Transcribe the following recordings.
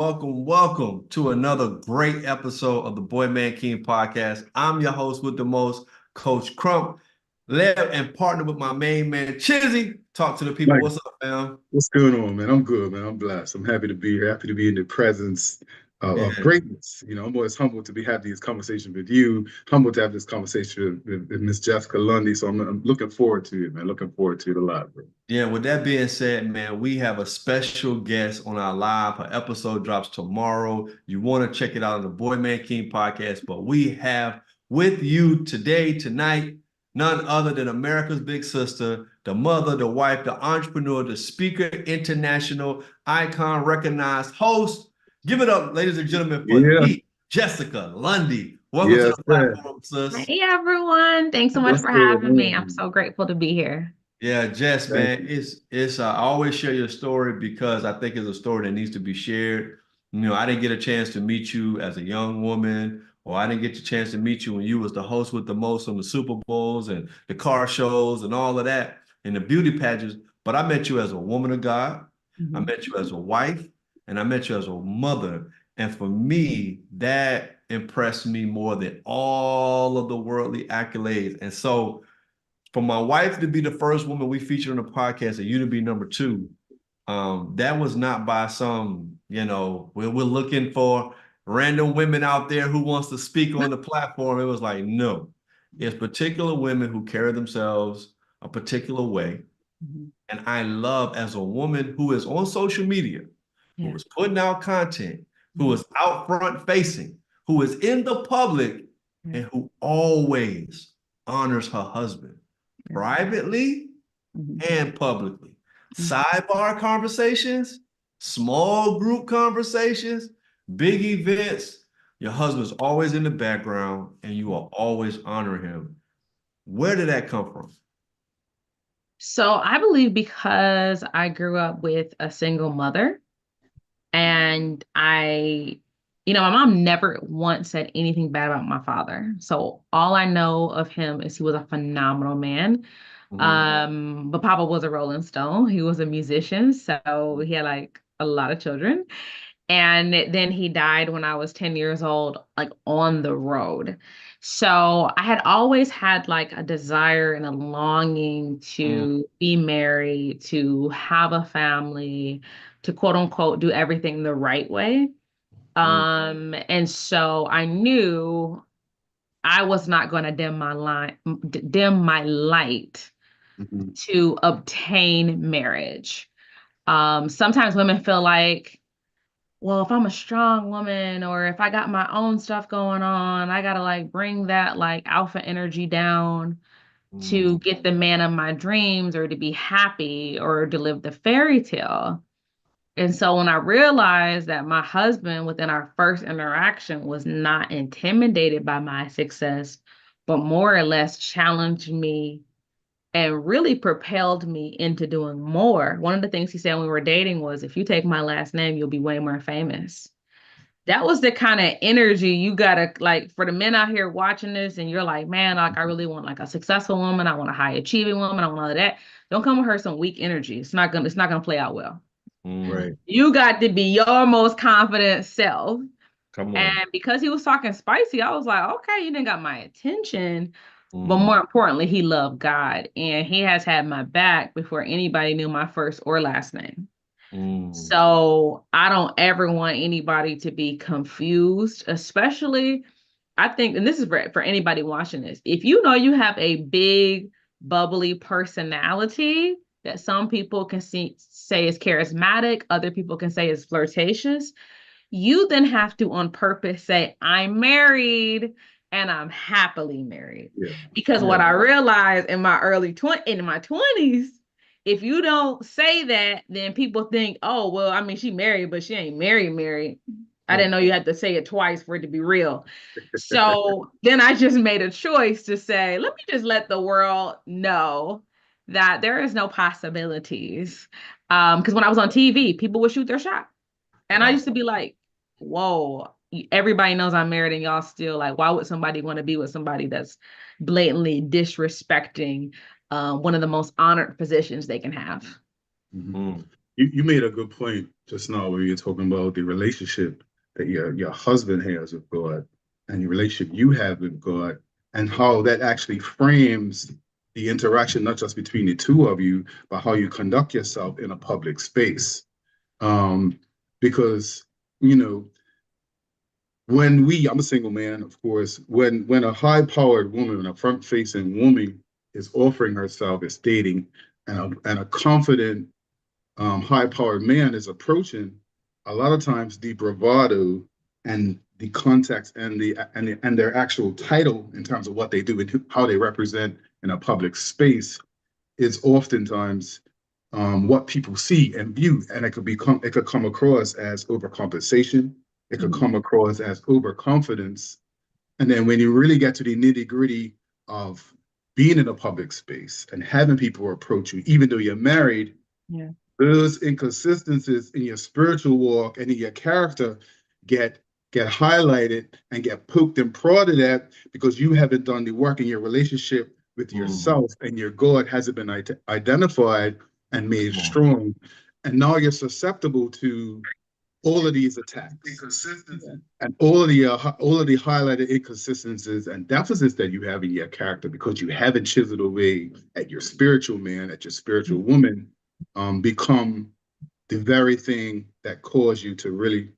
Welcome to another great episode of the Boy Man King podcast. I'm your host with the most, Coach Crump, led and partnered with my main man, Chizzy. Talk to the people. Mike, What's up, fam? what's going on, man? I'm good, man. I'm blessed. I'm happy to be here. Happy to be in the presence of Yeah, greatness. I'm always humbled to be having these conversations with you. Humbled to have this conversation with Miss Jessica Lundy. So I'm looking forward to it, man. Looking forward to it a lot, bro. yeah. With that being said, man, we have a special guest on our live. Her episode drops tomorrow. You want to check it out on the Boy Man King podcast. But we have with you today, tonight, none other than America's big sister, the mother, the wife, the entrepreneur, the speaker, international icon, recognized host. Give it up, ladies and gentlemen, for Yeah, the Jessica Lundy. Welcome to yes, the sir. platform, sis. Hey everyone, thanks so much What's for going having me. I'm on? so grateful to be here. Yeah, Jess, Thank man, you. it's I always share your story because I think it's a story that needs to be shared. I didn't get a chance to meet you as a young woman, or I didn't get the chance to meet you when you was the host with the most on the Super Bowls and the car shows and all of that and the beauty pageants. But I met you as a woman of God. I Mhm. met you as a wife, and I met you as a mother. And for me, that impressed me more than all of the worldly accolades. And so for my wife to be the first woman we featured on the podcast and you to be number two, that was not by some, we're looking for random women out there who wants to speak on the platform. It was like, no, it's particular women who carry themselves a particular way. Mhm. And I love as a woman who is on social media, who Yeah. is putting out content, who Mhm. is out front facing, who is in the public, Yeah. and who always honors her husband Yeah. privately Mhm. and publicly. Mhm. Sidebar conversations, small group conversations, big events. Your husband's always in the background and you are always honoring him. Where did that come from? So I believe because I grew up with a single mother and my mom never once said anything bad about my father. So all I know of him is he was a phenomenal man. Mhm. But Papa was a Rolling Stone. He was a musician, so he had like a lot of children. And then he died when I was 10 years old, like on the road. So I had always had like a desire and a longing Mm, to be married, to have a family, to quote unquote do everything the right way. mm, And so I knew I was not going to dim my light mhm, to obtain marriage. Sometimes women feel like, well, if I'm a strong woman or if I got my own stuff going on, I gotta like bring that like alpha energy down mm, to get the man of my dreams or to be happy or to live the fairy tale. And so when I realized that my husband within our first interaction was not intimidated by my success, but more or less challenged me and really propelled me into doing more. One of the things he said when we were dating was, if you take my last name, you'll be way more famous. That was the kind of energy you gotta like for the men out here watching this, and you're like, man, like I really want like a successful woman, I want a high achieving woman, I want all of that. Don't come with her some weak energy. It's not gonna play out well. mm. Right. You got to be your most confident self. Come And on. because he was talking spicy, I was like, okay, you didn't got my attention. But Mm, more importantly, he loved God and he has had my back before anybody knew my first or last name. mm, So I don't ever want anybody to be confused, especially I think, and this is for anybody watching this, if you know you have a big, bubbly personality that some people can say is charismatic, other people can say is flirtatious, you then have to on purpose say, I'm married and I'm happily married. Yeah. Because Yeah. what I realized in my 20s, if you don't say that, then people think, oh, well, I mean, she married, but she ain't married. I mm, didn't know you had to say it twice for it to be real. So then I just made a choice to say, let me just let the world know that there is no possibilities. Because when I was on TV, people would shoot their shot. And I wow. used to be like, whoa, everybody knows I'm married and y'all still like, why would somebody want to be with somebody that's blatantly disrespecting one of the most honored positions they can have? Mhm. Mm, You made a good point just now where you're talking about the relationship that your husband has with God and the relationship you have with God, and how that actually frames the interaction not just between the two of you, but how you conduct yourself in a public space. Um, because you know I'm a single man, of course, when a high-powered woman, a front-facing woman is offering herself as dating, and a confident, high-powered man is approaching, a lot of times the bravado and the context and their actual title in terms of what they do and how they represent in a public space is oftentimes what people see and view, and it could come across as overcompensation. It could come across as overconfidence, and then when you really get to the nitty gritty of being in a public space and having people approach you, even though you're married, Yeah. those inconsistencies in your spiritual walk and in your character get get highlighted and get poked and prodded at because you haven't done the work in your relationship with yourself, and your God hasn't been identified and made strong. And now you're susceptible to all of these attacks and all of the highlighted inconsistencies and deficits that you have in your character because you haven't chiseled away at your spiritual man, at your spiritual woman, become the very thing that cause you to really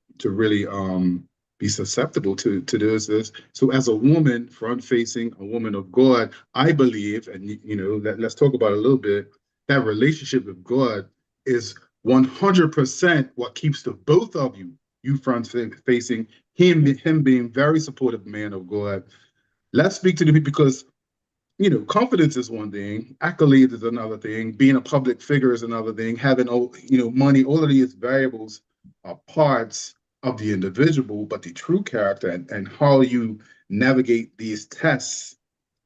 be susceptible to this. So as a woman, front facing, a woman of God, I believe, and let's talk about it a little bit, that relationship with God is 100% what keeps the both of you front facing, him being very supportive man of God. Let's speak to the people because confidence is one thing, accolades is another thing, being a public figure is another thing, having money, all of these variables are parts of the individual, but the true character and how you navigate these tests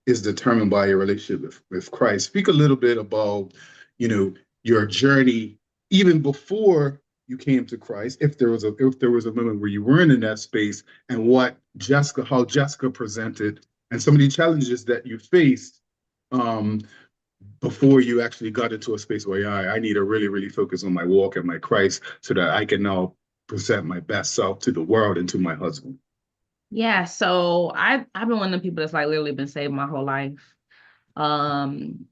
is determined by your relationship with Christ. Speak a little bit about, your journey even before you came to Christ, if there was a moment where you weren't in that space, and how Jessica presented, and some of the challenges that you faced um, before you actually got into a space where I need to really, really focus on my walk and my Christ so that I can now present my best self to the world and to my husband. Yeah, so I've been one of the people that's like literally been saved my whole life. Um,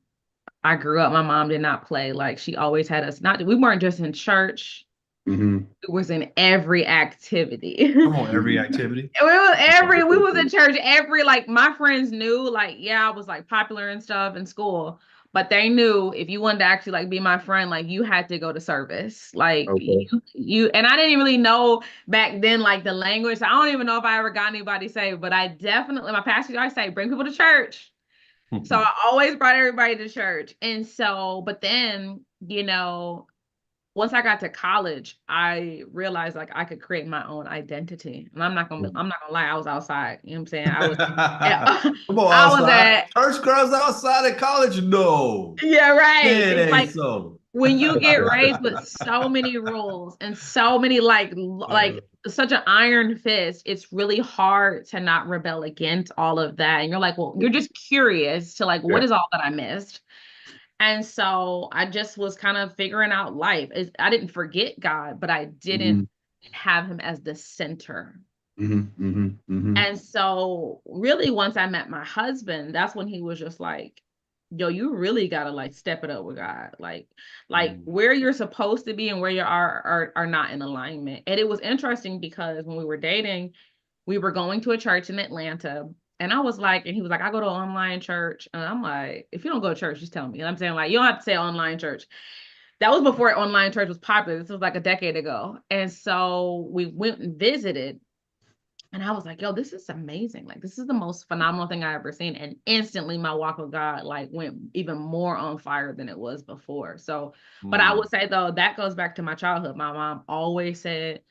I grew up, my mom did not play. Like she always had us we weren't just in church, Mm-hmm. it was in every activity. Come on, every activity. We was in church like my friends knew, like, yeah, I was like popular and stuff in school, but they knew if you wanted to actually like be my friend, like you had to go to service. Like Okay. you and I didn't really know back then like the language. So I don't even know if I ever got anybody saved, but I definitely, my pastor always say, bring people to church. So I always brought everybody to church. And so, but then, once I got to college, I realized like I could create my own identity. And I'm not gonna lie, I was outside. You know what I'm saying? I was Come on, I was outside. at Church girls outside of college? No. yeah, right. It It's ain't like so. when you get raised with so many rules and so many like such an iron fist, it's really hard to not rebel against all of that. And you're like, well, you're just curious to like, Yeah. what is all that I missed? And so I just was kind of figuring out life. I didn't forget God, but I didn't have him as the center. Mm-hmm. Mm-hmm. Mm-hmm. And so really once I met my husband, that's when he was just like, yo, you really gotta like step it up with God. Like where you're supposed to be and where you are not in alignment. And it was interesting because when we were dating, we were going to a church in Atlanta. And I was like, and he was like, I go to an online church. And I'm like, if you don't go to church, just tell me. And I'm saying, like, you don't have to say online church. That was before online church was popular. This was like a decade ago. And so we went and visited. And I was like, yo, this is amazing. Like, this is the most phenomenal thing I ever seen. And instantly my walk with God like went even more on fire than it was before. So, but I would say though, that goes back to my childhood. My mom always said,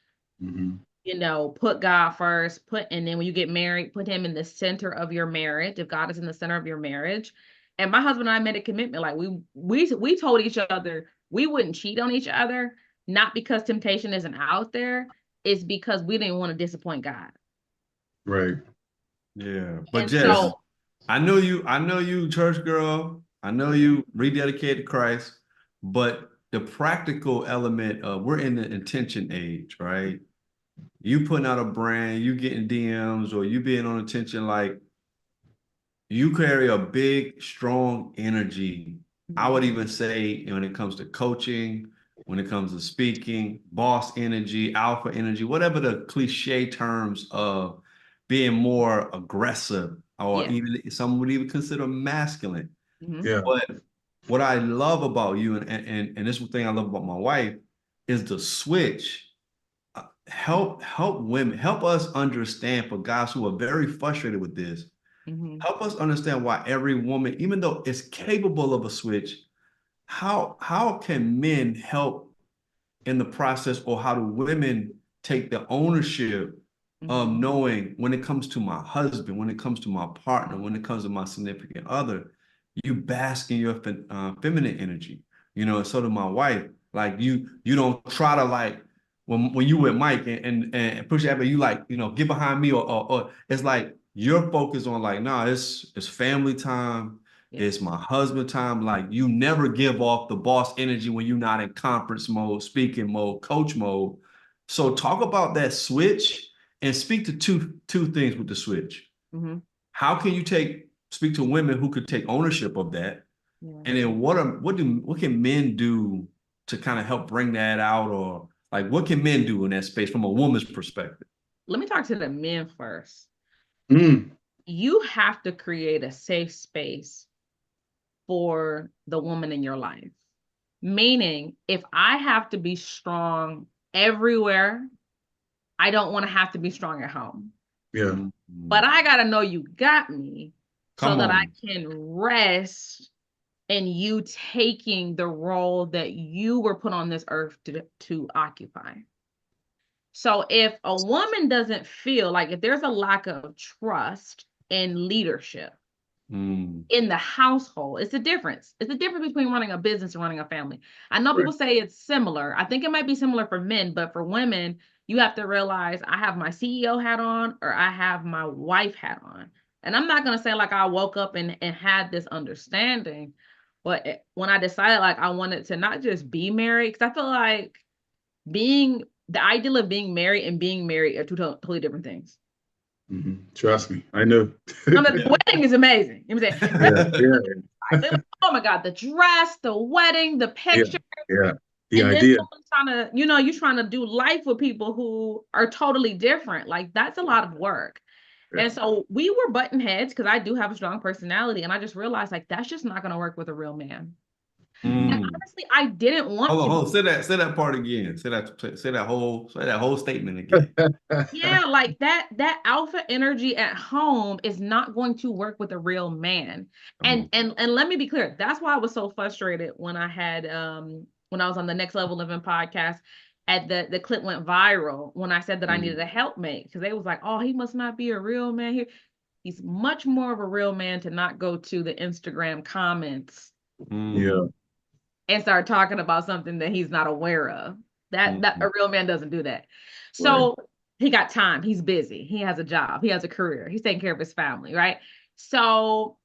put God first, and then when you get married, put him in the center of your marriage. If God is in the center of your marriage. And my husband and I made a commitment. Like we told each other we wouldn't cheat on each other, not because temptation isn't out there. It's because we didn't want to disappoint God. Right. Yeah. But And Jess, so I know you church girl. I know you rededicated to Christ, but the practical element of we're in the intention age, right? You putting out a brand, you getting DMs, or you being on attention, like you carry a big, strong energy. I would even say when it comes to coaching, when it comes to speaking, boss energy, alpha energy, whatever the cliche terms of being more aggressive, or Yeah. even some would even consider masculine. Mhm. Yeah. But what I love about you, and this thing I love about my wife, is the switch. Help women, help us understand, for guys who are very frustrated with this, Mhm. help us understand why every woman, even though it's capable of a switch, how can men help in the process, or how do women take the ownership of Mhm. knowing when it comes to my husband, when it comes to my partner, when it comes to my significant other, you bask in your feminine energy, and so do my wife. Like you don't try to, like, when you with Mike and push that, but you, like, get behind me, or it's like you're focused on, like, nah, it's family time. Yeah. It's my husband time. Like, you never give off the boss energy when you're not in conference mode, speaking mode, coach mode. So talk about that switch and speak to two things with the switch. Mhm. How can you speak to women who could take ownership of that? Yeah. And then what can men do to kind of help bring that out, or like what can men do in that space from a woman's perspective? Let me talk to the men first. Mm. You have to create a safe space for the woman in your life. Meaning, if I have to be strong everywhere, I don't want to have to be strong at home. Yeah. But I got to know you got me so Come that I on. can rest in you taking the role that you were put on this earth to occupy. So if a woman doesn't feel like, if there's a lack of trust in leadership Mm. in the household, it's a difference. It's a difference between running a business and running a family. I know people say it's similar. I think it might be similar for men, but for women, you have to realize I have my CEO hat on, or I have my wife hat on. And I'm not going to say like I woke up and had this understanding, but when I decided like I wanted to not just be married, because I feel like the ideal of being married and being married are two totally different things. Trust me, I know. I mean, the wedding is amazing. You know what I'm saying? Yeah, yeah, Oh my God, the dress, the wedding, the yeah, picture. yeah. The And then idea. someone's trying to, you're trying to do life with people who are totally different. Like, that's a lot of work. Yeah. And so we were button heads because I do have a strong personality. And I just realized like that's just not going to work with a real man. And Mm. honestly, I didn't want to. Hold on. Say that part again. Say that whole statement again. Yeah, like that alpha energy at home is not going to work with a real man. Come And on. and let me be clear, that's why I was so frustrated when I had when I was on the Next Level Living podcast, at the clip went viral when I said that I needed a helpmate, because they was like, "Oh, he must not be a real man here." He's much more of a real man to not go to the Instagram comments Yeah. and start talking about something that he's not aware of. That a real man doesn't do that. Right. So he got time. He's busy. He has a job. He has a career. He's taking care of his family, right? So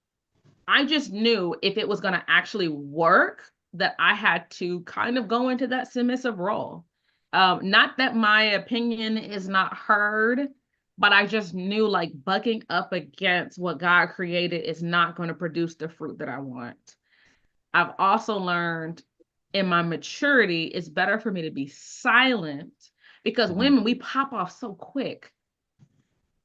I just knew if it was going to actually work, that I had to kind of go into that submissive role. Not that my opinion is not heard, but I just knew like bucking up against what God created is not going to produce the fruit that I want. I've also learned in my maturity, it's better for me to be silent, because women, we pop off so quick.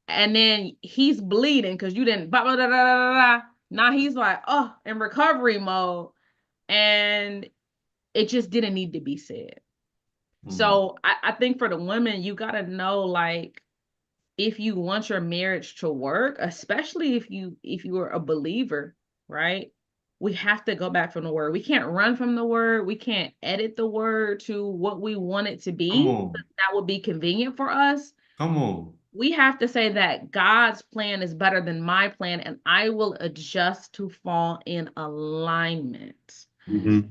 And then he's bleeding because you didn't, blah, blah, blah, blah, blah, blah. Now he's like, oh, in recovery mode. And it just didn't need to be said. So I think for the women, you got to know, like, if you want your marriage to work, especially if you are a believer, right? We have to go back from the word. We can't run from the word. We can't edit the word to what we want it to Come be. on. That would be convenient for us. Come on. We have to say that God's plan is better than my plan, and I will adjust to fall in alignment. Mm-hmm.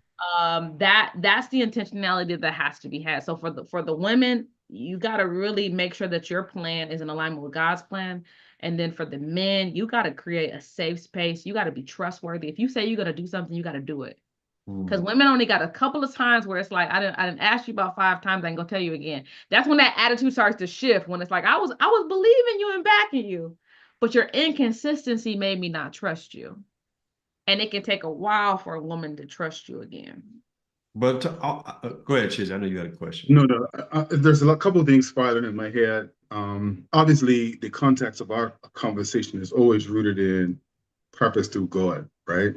That's the intentionality that has to be had. So for the women, you got to really make sure that your plan is in alignment with God's plan. And then for the men, you got to create a safe space. You got to be trustworthy. If you say you're going to do something, you got to do it. Because women only got a couple of times where it's like, I didn't ask you about 5 times, I ain't gonna tell you again. That's when that attitude starts to shift, when it's like, I was believing you and backing you, but your inconsistency made me not trust you. And it can take a while for a woman to trust you again. But go ahead, Chiz. I know you had a question. No. There's a couple of things firing in my head. Obviously, the context of our conversation is always rooted in purpose through God, right?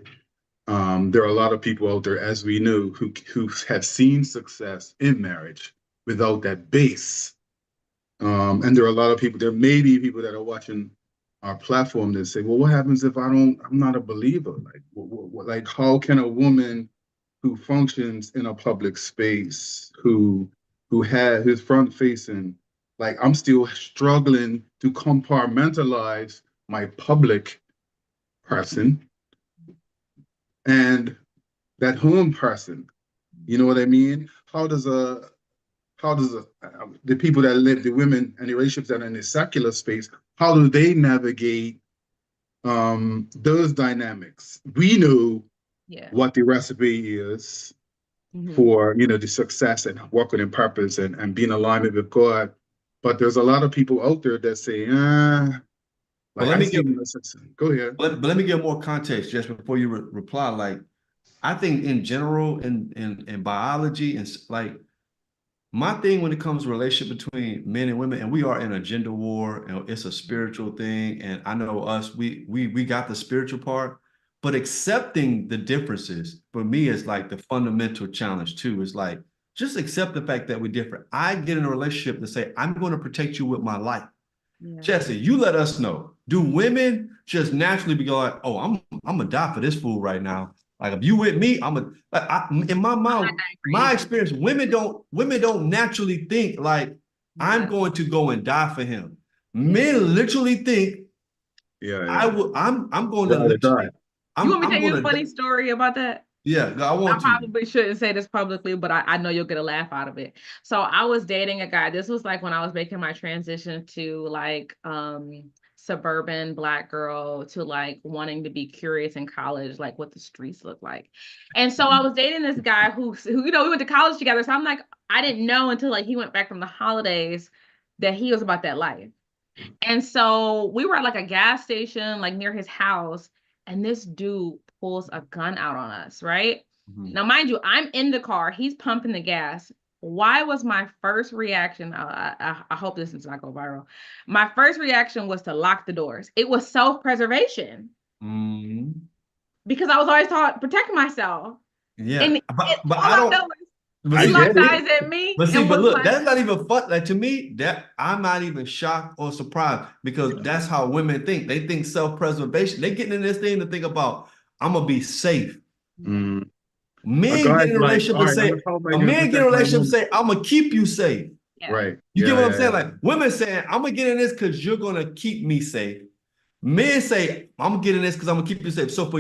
There are a lot of people out there, as we know, who have seen success in marriage without that base. And there are a lot of people, there may be people that are watching our platform that say, well, what happens if I'm not a believer? Like how can a woman who functions in a public space, who's front facing, like I'm still struggling to compartmentalize my public person and that home person. You know what I mean? How does the people that live, the women and the relationships that are in the secular space, how do they navigate those dynamics? We know what the recipe is for, the success and working in purpose and being in alignment with God. But there's a lot of people out there that say, But let me give, go ahead. But let me give more context just before you reply. Like, I think in general, in biology, and like my thing when it comes to relationship between men and women, and we are in a gender war, and it's a spiritual thing. And I know us, we got the spiritual part, but accepting the differences for me is like the fundamental challenge too. It's like just accept the fact that we're different. I get in a relationship to say, I'm going to protect you with my life. Yeah. Jesse, you let us know. Do women just naturally be like, oh, I'm gonna die for this fool right now? Like if you with me, in my mind, my experience, women don't naturally think like I'm going to go and die for him. Men literally think, I'm going to literally. You want me to tell you a funny story about that? Yeah, I probably shouldn't say this publicly, but I know you'll get a laugh out of it. So I was dating a guy. This was like when I was making my transition to like suburban Black girl to like wanting to be curious in college, like what the streets look like. And so I was dating this guy who we went to college together. So I'm like, I didn't know until like he went back from the holidays that he was about that life. And so we were at like a gas station, like near his house, and this dude pulls a gun out on us, right? Mm-hmm. Now, mind you, I'm in the car. He's pumping the gas. Why was my first reaction? I hope this does not go viral. My first reaction was to lock the doors. It was self-preservation. Mm-hmm. Because I was always taught protect myself. Yeah, and but I don't. He locked eyes at me. But see, but look, that's not even fun. Like to me, that I'm not even shocked or surprised because that's how women think. They think self-preservation. They getting in this thing to think about, I'm gonna be safe. Men get in a relationship and say, I'm gonna keep you safe. Yeah. Right. You get what I'm saying? Like women saying, I'm gonna get in this because you're gonna keep me safe. Men say, I'm gonna get in this because I'm gonna keep you safe. So for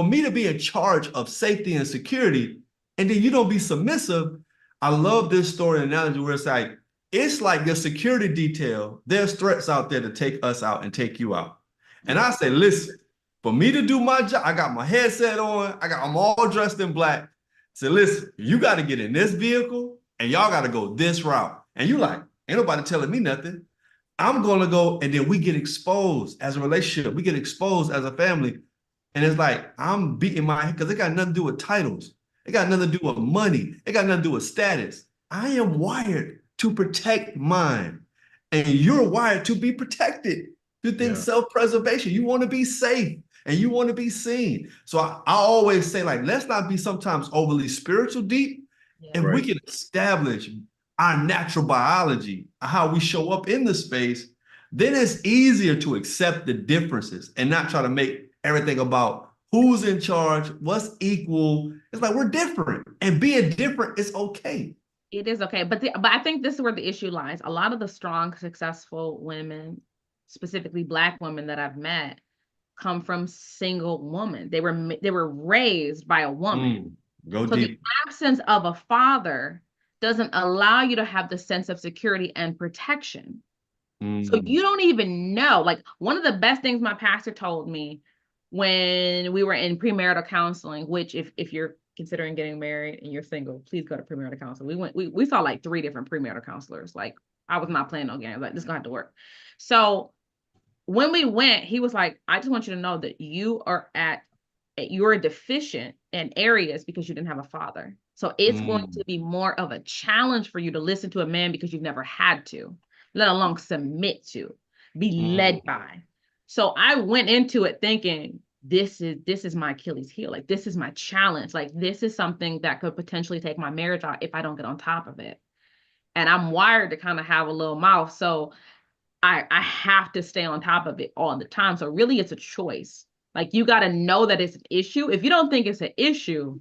me to be in charge of safety and security, and then you don't be submissive. I love this story analogy where it's like your security detail. There's threats out there to take us out and take you out. And I say, listen, for me to do my job, I got my headset on. I'm all dressed in black. Say, listen, you got to get in this vehicle and y'all got to go this route. And you like, ain't nobody telling me nothing. I'm going to go, and then we get exposed as a relationship. We get exposed as a family. And it's like, I'm beating my head because it got nothing to do with titles. It got nothing to do with money. It got nothing to do with status. I am wired to protect mine. And you're wired to be protected. You think self-preservation. You want to be safe and you want to be seen. So I always say, like, let's not be sometimes overly spiritual deep. If we can establish our natural biology, how we show up in the space, then it's easier to accept the differences and not try to make everything about who's in charge, what's equal. It's like we're different, and being different is okay. It is okay, but I think this is where the issue lies. A lot of the strong, successful women, specifically Black women that I've met, come from single women. They were raised by a woman. Go so deep. The absence of a father doesn't allow you to have the sense of security and protection. So you don't even know. Like one of the best things my pastor told me when we were in premarital counseling, which if you're considering getting married and you're single, please go to premarital counseling. We saw like 3 different premarital counselors. Like, I was not playing no games. Like, this is gonna have to work. So when we went, he was like, I just want you to know that you're deficient in areas because you didn't have a father. So it's going to be more of a challenge for you to listen to a man because you've never had to, let alone submit to, be led by. So I went into it thinking, this is my Achilles heel. Like, this is my challenge. Like, this is something that could potentially take my marriage out if I don't get on top of it. And I'm wired to kind of have a little mouth. So I have to stay on top of it all the time. So really it's a choice. Like, you got to know that it's an issue. If you don't think it's an issue,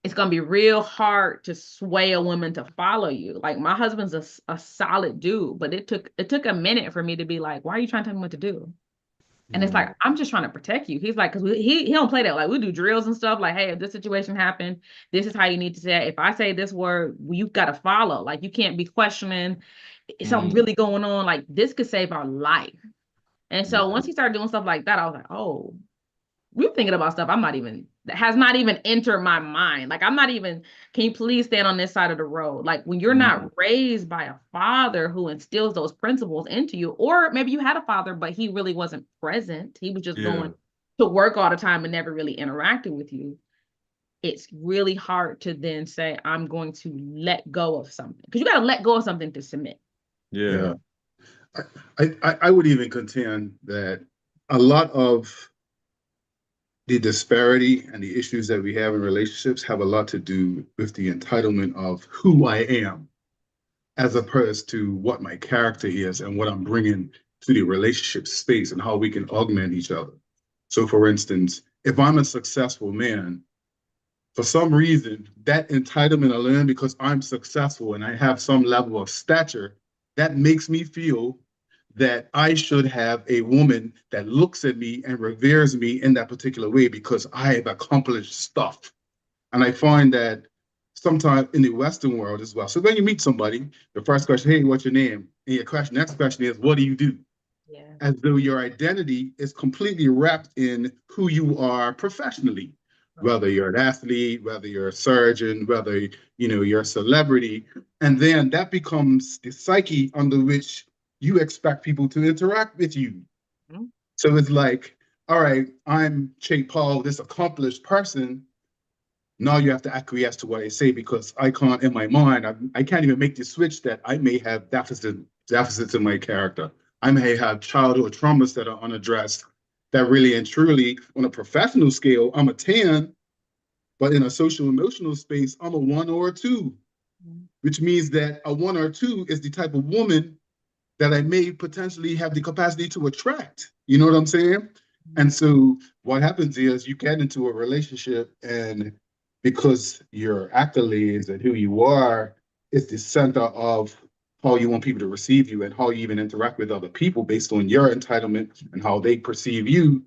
it's going to be real hard to sway a woman to follow you. Like, my husband's a solid dude, but it took a minute for me to be like, why are you trying to tell me what to do? And it's like, I'm just trying to protect you. He's like, because he don't play that. Like, we do drills and stuff. Like, hey, if this situation happened, this is how you need to say it. If I say this word, you've got to follow. Like, you can't be questioning something really going on. Like, this could save our life. And so once he started doing stuff like that, I was like, oh, we're thinking about stuff that has not even entered my mind. Like, I'm not even, can you please stand on this side of the road? Like, when you're not raised by a father who instills those principles into you, or maybe you had a father, but he really wasn't present. He was just going to work all the time and never really interacted with you. It's really hard to then say, I'm going to let go of something. Because you got to let go of something to submit. Yeah. I would even contend that a lot of the disparity and the issues that we have in relationships have a lot to do with the entitlement of who I am, as opposed to what my character is and what I'm bringing to the relationship space and how we can augment each other. So, for instance, if I'm a successful man, for some reason, that entitlement I learned because I'm successful and I have some level of stature, that makes me feel that I should have a woman that looks at me and reveres me in that particular way because I have accomplished stuff. And I find that sometimes in the Western world as well. So when you meet somebody, the first question, hey, what's your name? And your next question is, what do you do? Yeah. As though your identity is completely wrapped in who you are professionally, whether you're an athlete, whether you're a surgeon, whether you're a celebrity. And then that becomes the psyche under which you expect people to interact with you. So it's like, all right, I'm Che Paul, this accomplished person. Now you have to acquiesce to what I say because I can't, in my mind, I can't even make the switch that I may have deficits in my character. I may have childhood traumas that are unaddressed that really and truly, on a professional scale, I'm a 10, but in a social emotional space, I'm a 1 or a 2, which means that a 1 or 2 is the type of woman that I may potentially have the capacity to attract. You know what I'm saying? And so what happens is you get into a relationship, and because your accolades and who you are is the center of how you want people to receive you and how you even interact with other people based on your entitlement and how they perceive you,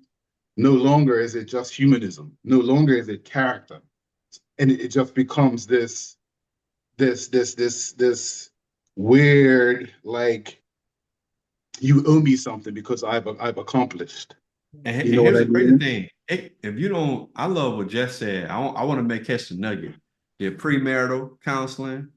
no longer is it just humanism. No longer is it character. And it just becomes this weird, like, you owe me something because I've accomplished. And You know what here's I the crazy mean? thing. If you don't, I love what Jess said. I want to catch the nugget. The premarital counseling,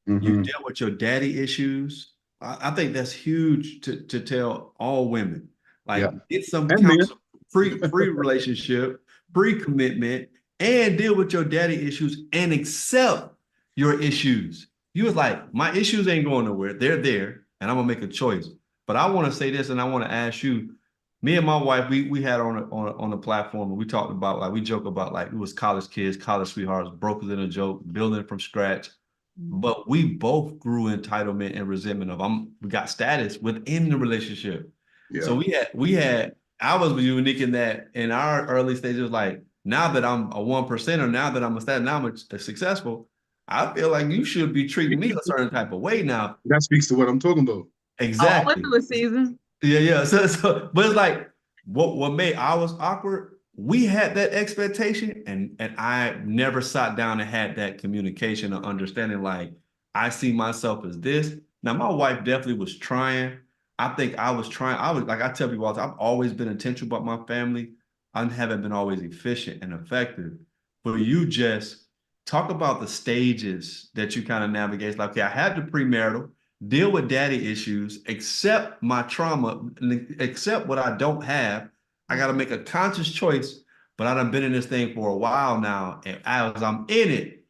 you deal with your daddy issues. I think that's huge to tell all women. Like, get some And man, counsel, free relationship, free commitment, and deal with your daddy issues and accept your issues. You was like, my issues ain't going nowhere. They're there, and I'm gonna make a choice. But I want to say this, and I want to ask you. Me and my wife, we had on a platform, and we talked about, like, we joke about, like, we was college kids, college sweethearts, brokers in a joke, building from scratch. But we both grew entitlement and resentment of we got status within the relationship. So I was unique in that in our early stages, like, now that I'm a 1%er, now that I'm a status, now I'm a successful, I feel like you should be treating me a certain type of way now. that speaks to what I'm talking about. I went Exactly. through a season. Yeah. But it's like what made ours awkward. We had that expectation, and I never sat down and had that communication or understanding. Like, I see myself as this. Now, my wife definitely was trying. I think I was trying. I was, like, I tell people all the time, I've always been intentional about my family. I haven't been always efficient and effective. for you, Jess, talk about the stages that you kind of navigate. Like, okay, I had the premarital, deal with daddy issues, accept my trauma, accept what I don't have. I got to make a conscious choice, but I done been in this thing for a while now. And as I'm in it,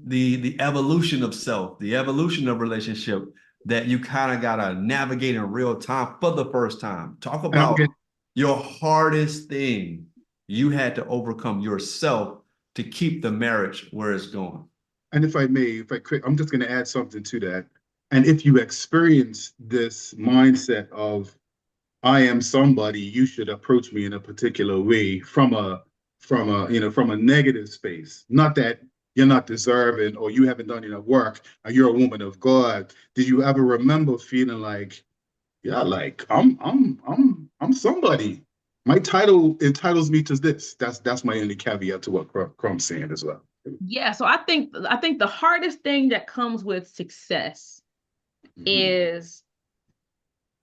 the evolution of self, the evolution of relationship that you kind of got to navigate in real time for the first time. Talk And I'm about getting, your hardest thing you had to overcome yourself to keep the marriage where it's going. and if I may, if I could, I'm just going to add something to that. And if you experience this mindset of I am somebody, you should approach me in a particular way from a negative space. Not that you're not deserving or you haven't done enough work or you're a woman of God. Did you ever remember feeling like, yeah, like I'm somebody. My title entitles me to this. That's my only caveat to what Crumb's saying as well. Yeah, so I think the hardest thing that comes with success is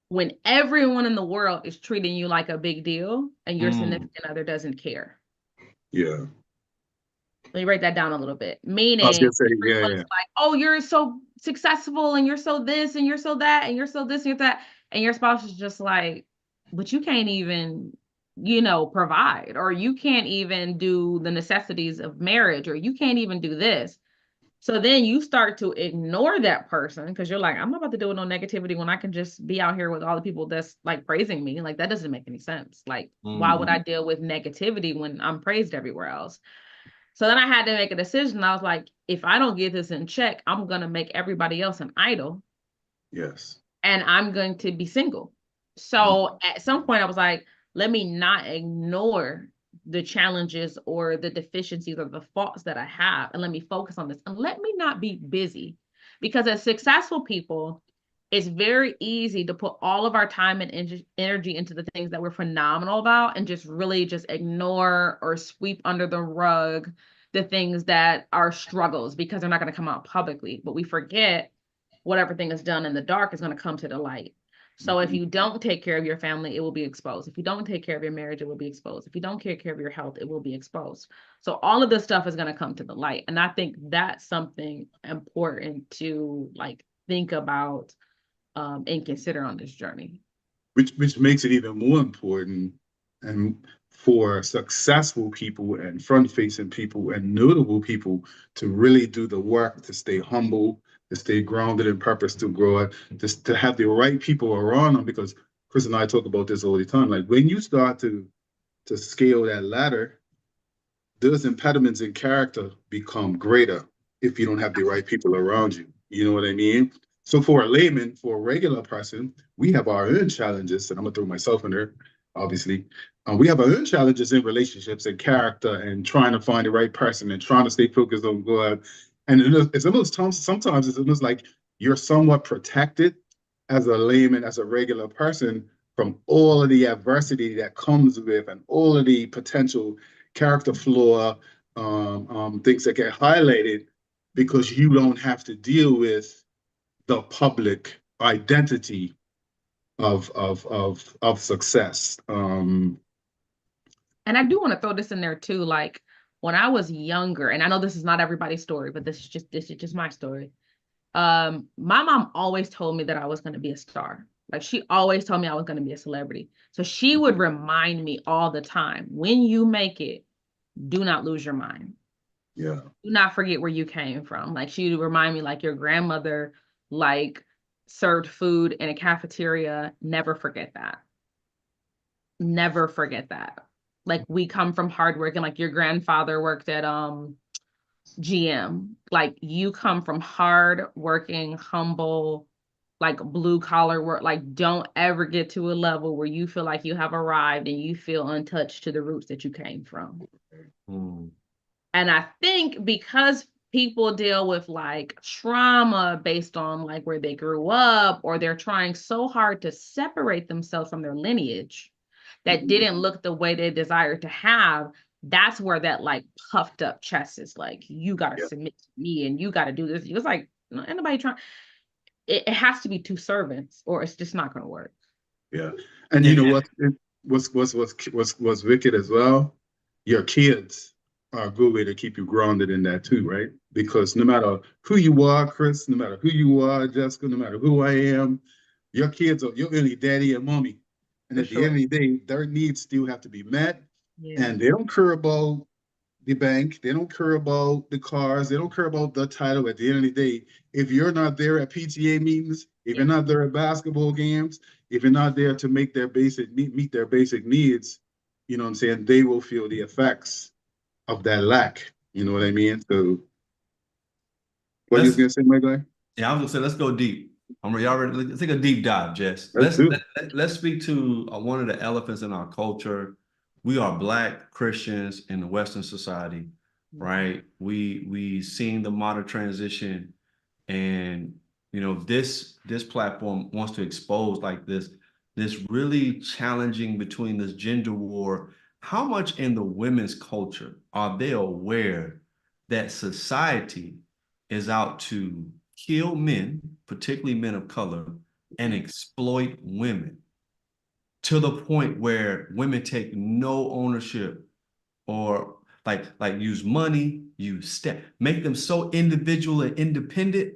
when everyone in the world is treating you like a big deal and your significant other doesn't care. Yeah. Let me break that down a little bit. I was Meaning, gonna say, everyone's like, oh, you're so successful and you're so this and you're so that and you're so this and you're that. And your spouse is just like, but you can't even, provide, or you can't even do the necessities of marriage, or you can't even do this. So then you start to ignore that person because you're like, I'm not about to deal with no negativity when I can just be out here with all the people that's like praising me. Like, that doesn't make any sense. Like, why would I deal with negativity when I'm praised everywhere else? So then I had to make a decision. I was like, if I don't get this in check, I'm going to make everybody else an idol. Yes. And I'm going to be single. So at some point I was like, let me not ignore the challenges or the deficiencies or the faults that I have, and let me focus on this, and let me not be busy. Because as successful people, it's very easy to put all of our time and energy into the things that we're phenomenal about and just really just ignore or sweep under the rug the things that are struggles because they're not going to come out publicly. But we forget whatever thing is done in the dark is going to come to the light. So if you don't take care of your family, it will be exposed. If you don't take care of your marriage, it will be exposed. If you don't take care of your health, it will be exposed. So all of this stuff is going to come to the light. And I think that's something important to like think about and consider on this journey. Which makes it even more important and for successful people and front-facing people and notable people to really do the work, to stay humble, to stay grounded in purpose, to grow, just to have the right people around them. Because Chris and I talk about this all the time. Like when you start to scale that ladder, those impediments in character become greater if you don't have the right people around you. You know what I mean? So for a layman, for a regular person, we have our own challenges, and I'm gonna throw myself in there, obviously. We have our own challenges in relationships and character and trying to find the right person and trying to stay focused on God. And it's almost sometimes it's almost like you're somewhat protected as a layman, as a regular person, from all of the adversity that comes with and all of the potential character flaw, things that get highlighted because you don't have to deal with the public identity of success. And I do want to throw this in there too. Like when I was younger, and I know this is not everybody's story, but this is just my story. My mom always told me that I was going to be a star. Like she always told me I was going to be a celebrity. So she would remind me all the time, when you make it, do not lose your mind. Yeah. Do not forget where you came from. Like she would remind me, like your grandmother, like served food in a cafeteria. Never forget that. Never forget that. Like we come from hard work, and like your grandfather worked at GM. Like you come from hard working, humble, like blue collar work. Like don't ever get to a level where you feel like you have arrived and you feel untouched to the roots that you came from. And I think because people deal with like trauma based on like where they grew up, or they're trying so hard to separate themselves from their lineage that didn't look the way they desired to have, that's where that like puffed up chest is like, you got to submit to me and you got to do this. It's like, no, anybody trying. It has to be two servants or it's just not going to work. Yeah. And you know what? It was wicked as well. Your kids are a good way to keep you grounded in that too, right? Because no matter who you are, Chris, no matter who you are, Jessica, no matter who I am, your kids are your only daddy and mommy. And For at the end sure. of the day, their needs still have to be met. Yeah. And they don't care about the bank, they don't care about the cars, they don't care about the title. At the end of the day, if you're not there at PTA meetings, if you're Yeah. not there at basketball games, if you're not there to make their basic meet their basic needs, you know what I'm saying, they will feel the effects of that lack. You know what I mean? So what you was Let's gonna say, my guy? Yeah, I was gonna say let's go deep. Y'all ready? Let's take a deep dive, Jess. Let's do it. Let's speak to one of the elephants in our culture. We are Black Christians in the Western society, right? We seen the modern transition, and this platform wants to expose like this really challenging between this gender war. How much in the women's culture are they aware that society is out to kill men, particularly men of color, and exploit women to the point where women take no ownership or like use money, use step, make them so individual and independent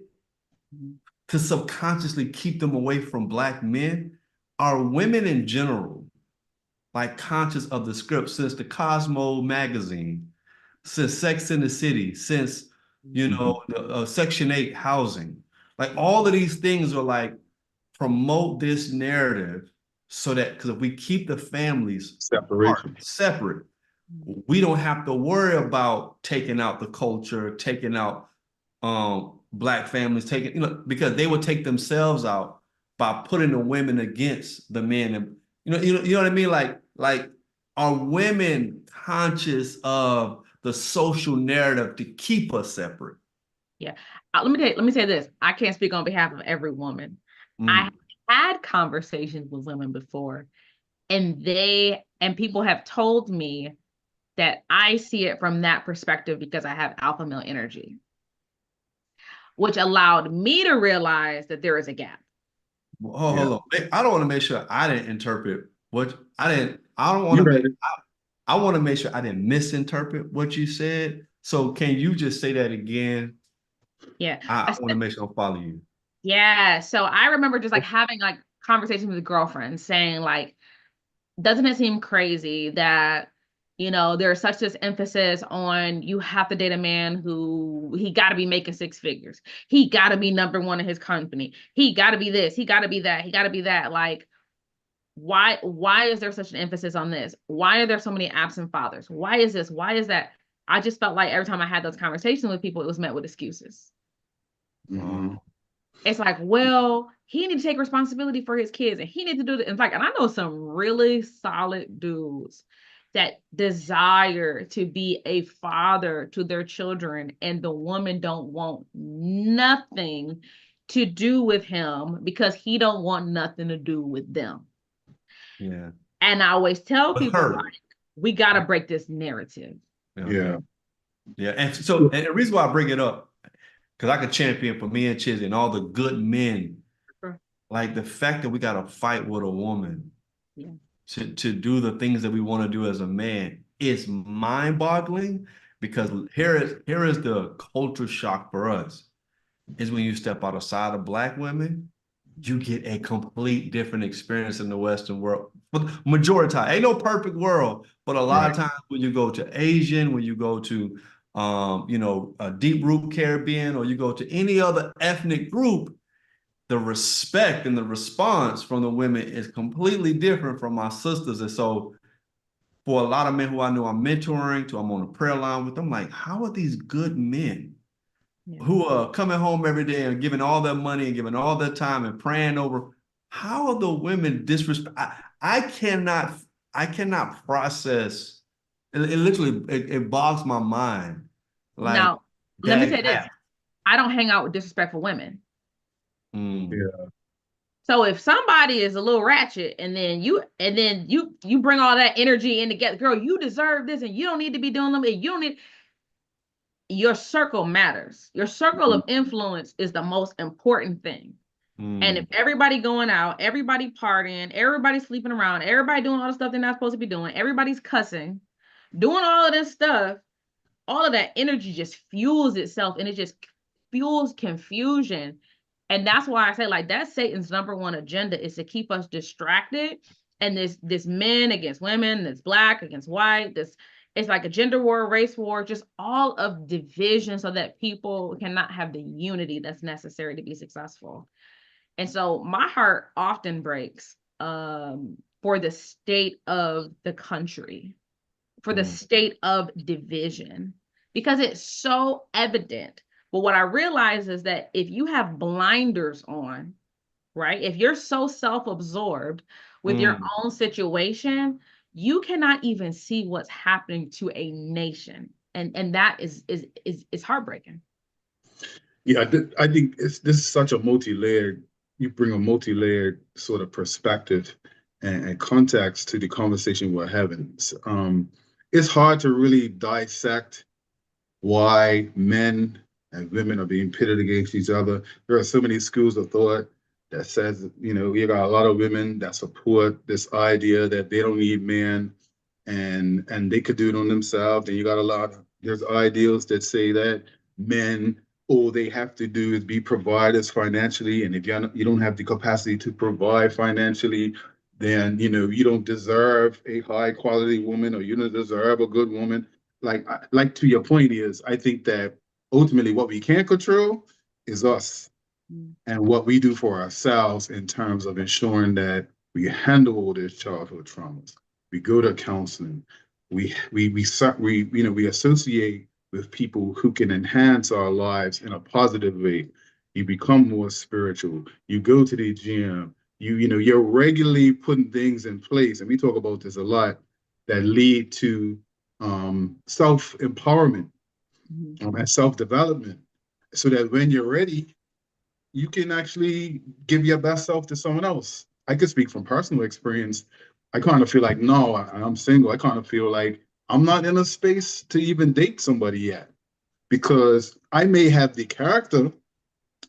to subconsciously keep them away from Black men. Are women in general like conscious of the script since the Cosmo magazine, since Sex in the City, since Section 8 housing? Like all of these things are like promote this narrative so that because if we keep the families apart, Separation. separate, we don't have to worry about taking out the culture, taking out Black families, taking, because they would take themselves out by putting the women against the men. And you know what I mean? Like are women conscious of the social narrative to keep us separate? Yeah. Let me say this. I can't speak on behalf of every woman. I had conversations with women before, and people have told me that I see it from that perspective because I have alpha male energy, which allowed me to realize that there is a gap. Hold on. I don't want to make sure I didn't interpret what I didn't. I don't want You to heard make. it. I want to make sure I didn't misinterpret what you said. So can you just say that again? Yeah. I want to make sure I follow you. Yeah. So I remember just like having like conversations with girlfriends saying like, doesn't it seem crazy that, there's such this emphasis on you have to date a man who he got to be making six figures. He got to be number one in his company. He got to be this. He got to be that. He got to be that. Like, why is there such an emphasis on this? Why are there so many absent fathers? Why is this? Why is that? I just felt like every time I had those conversations with people, it was met with excuses. Mm-hmm. It's like, well, he needs to take responsibility for his kids and he needs to do it. In fact, and I know some really solid dudes that desire to be a father to their children, and the woman don't want nothing to do with him because he don't want nothing to do with them. Yeah. And I always tell With people, her. like, we got to break this narrative. Yeah. Yeah. And so, and the reason why I bring it up, because I could champion for me and Chiz and all the good men, like the fact that we got to fight with a woman to do the things that we want to do as a man is mind-boggling, because here is the culture shock for us is when you step outside of Black women, you get a complete different experience in the Western world. But majority time, ain't no perfect world, but a lot of times when you go to Asian, when you go to a deep root Caribbean, or you go to any other ethnic group, the respect and the response from the women is completely different from my sisters. And so for a lot of men who I know I'm mentoring, I'm on a prayer line with, I'm like, how are these good men who are coming home every day and giving all their money and giving all their time and praying over, how are the women disrespect? I cannot process. It literally it bogs my mind. Like Now, let me that say this. gap. I don't hang out with disrespectful women. Yeah. So if somebody is a little ratchet and then you bring all that energy in together, girl, you deserve this and you don't need to be doing them. And you don't need, your circle matters. Your circle of influence is the most important thing. And if everybody going out, everybody partying, everybody sleeping around, everybody doing all the stuff they're not supposed to be doing, everybody's cussing, doing all of this stuff, all of that energy just fuels itself, and it just fuels confusion. And that's why I say, like, that's Satan's number one agenda, is to keep us distracted. And this men against women, this black against white, this, it's like a gender war, race war, just all of division, so that people cannot have the unity that's necessary to be successful. And so my heart often breaks for the state of the country, for the state of division, because it's so evident. But what I realize is that if you have blinders on, right, if you're so self-absorbed with your own situation, you cannot even see what's happening to a nation. And that is heartbreaking. Yeah, I think this is such a multi-layered, you bring a multi-layered sort of perspective and context to the conversation we're having. It's hard to really dissect why men and women are being pitted against each other. There are so many schools of thought that says, you got a lot of women that support this idea that they don't need men and they could do it on themselves. And you got there's ideals that say that men, all they have to do is be providers financially. And if you don't have the capacity to provide financially, then, you don't deserve a high quality woman, or you don't deserve a good woman. Like to your point is, I think that ultimately what we can't control is us and what we do for ourselves in terms of ensuring that we handle all these childhood traumas. We go to counseling. We associate with people who can enhance our lives in a positive way. You become more spiritual. You go to the gym. You're regularly putting things in place, and we talk about this a lot, that lead to self-empowerment and self-development, so that when you're ready, you can actually give your best self to someone else. I could speak from personal experience. I kind of feel like, no, I'm single. I kind of feel like I'm not in a space to even date somebody yet, because I may have the character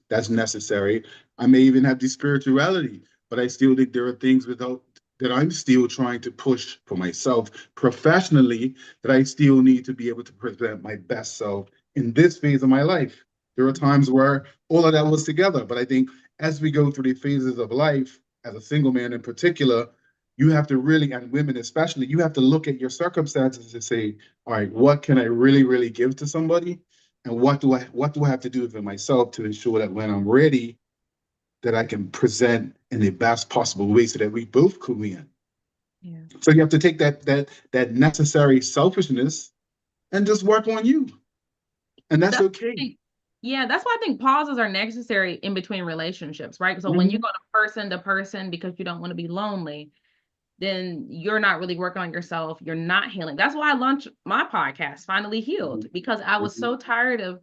that's necessary. I may even have the spirituality, but I still think there are things that I'm still trying to push for myself professionally, that I still need to be able to present my best self in this phase of my life. There are times where all of that was together, but I think as we go through the phases of life, as a single man in particular, you have to really, and women especially, you have to look at your circumstances and say, all right, what can I really, really give to somebody? And what do I have to do for myself to ensure that when I'm ready, that I can present in the best possible way so that we both can win. Yeah. So you have to take that necessary selfishness and just work on you. And that's okay. Yeah, that's why I think pauses are necessary in between relationships, right? So when you go to person because you don't want to be lonely, then you're not really working on yourself. You're not healing. That's why I launched my podcast, Finally Healed, because I was so tired of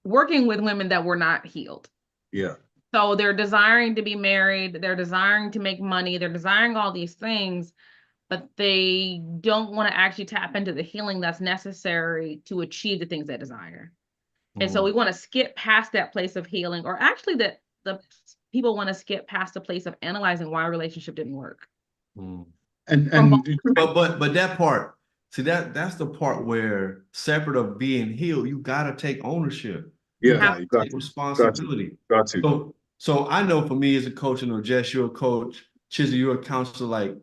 working with women that were not healed. Yeah. So they're desiring to be married, they're desiring to make money, they're desiring all these things, but they don't want to actually tap into the healing that's necessary to achieve the things they desire. And so we want to skip past that place of healing, or actually the people want to skip past the place of analyzing why a relationship didn't work. But that part, see, that's the part where, separate of being healed, you gotta take ownership. Yeah, you got take responsibility. Got to. So I know for me as a coach, Jess, you're a coach, Chizzy, you're a counselor. Like,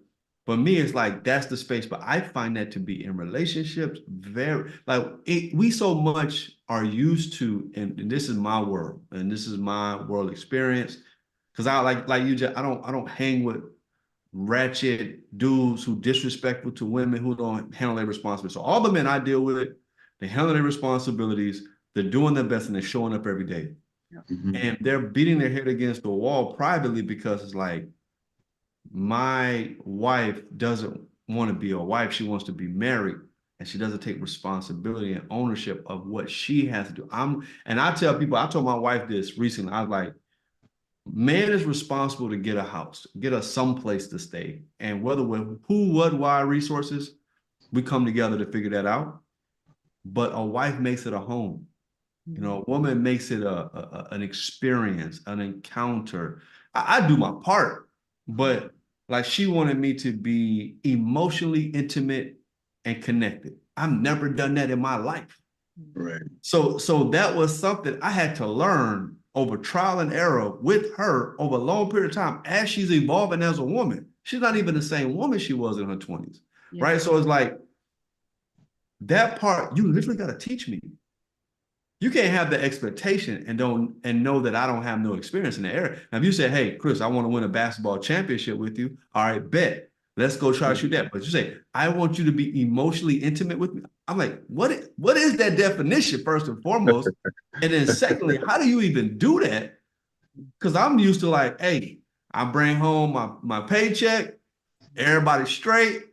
for me, it's like that's the space. But I find that to be in relationships very, like, we so much are used to, and this is my world, and this is my world experience. Because I like you, just I don't hang with ratchet dudes who disrespectful to women, who don't handle their responsibilities. So all the men I deal with, they handle their responsibilities, they're doing their best, and they're showing up every day. And they're beating their head against the wall privately, because it's like, my wife doesn't want to be a wife. She wants to be married, and she doesn't take responsibility and ownership of what she has to do. And I tell people, I told my wife this recently. I was like, man is responsible to get a house, get us someplace to stay. And whether with who, what, why resources, we come together to figure that out. But a wife makes it a home. A woman makes it an experience, an encounter. I do my part, but like, she wanted me to be emotionally intimate and connected. I've never done that in my life. Right. So that was something I had to learn over trial and error with her over a long period of time as she's evolving as a woman. She's not even the same woman she was in her 20s, right? So it's like that part, you literally got to teach me. You can't have the expectation and know that I don't have no experience in the area. Now, if you say, hey, Chris, I want to win a basketball championship with you, all right, bet. Let's go try to shoot that. But you say, I want you to be emotionally intimate with me. I'm like, what is that definition, first and foremost? And then secondly, how do you even do that? Because I'm used to like, hey, I bring home my paycheck, everybody's straight.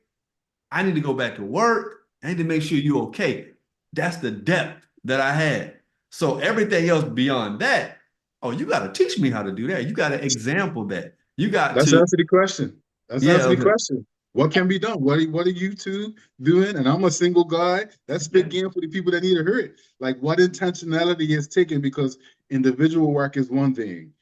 I need to go back to work. I need to make sure you're okay. That's the depth that I had. So everything else beyond that, oh, you got to teach me how to do that. You got to example that. You got Let's to, answer the question. Let's yeah, answer the okay. question. What can be done? What are you two doing? And I'm a single guy. Let's begin for the people that need to hear it. Like, what intentionality is taken? Because individual work is one thing,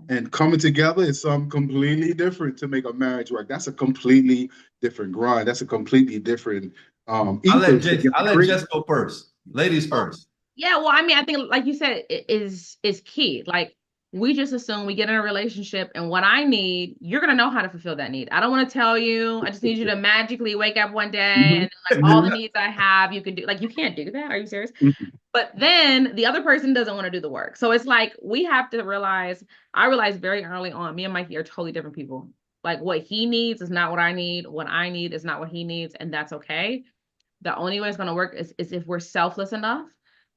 and coming together is something completely different to make a marriage work. That's a completely different grind. That's a completely different ethos to I'll let create. Jess go first. Ladies first. Yeah, well, I mean, I think like you said, it is key. Like we just assume we get in a relationship and what I need, you're gonna know how to fulfill that need. I don't want to tell you. I just need you to magically wake up one day and like all the needs I have, you can do. Like you can't do that. Are you serious? But then the other person doesn't want to do the work. So it's like we have to realize, I realized very early on, me and Mikey are totally different people. Like what he needs is not what I need. What I need is not what he needs, and that's okay. The only way it's going to work is if we're selfless enough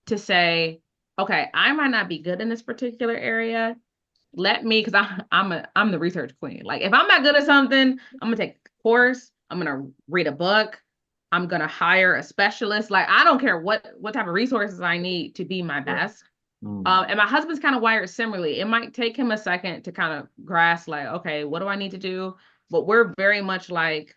to say, okay, I might not be good in this particular area. Let me, because I'm the research queen. Like if I'm not good at something, I'm gonna take a course, I'm gonna read a book, I'm gonna hire a specialist. Like I don't care what type of resources I need to be my best. And my husband's kind of wired similarly. It might take him a second to kind of grasp, like, okay, what do I need to do? But we're very much like,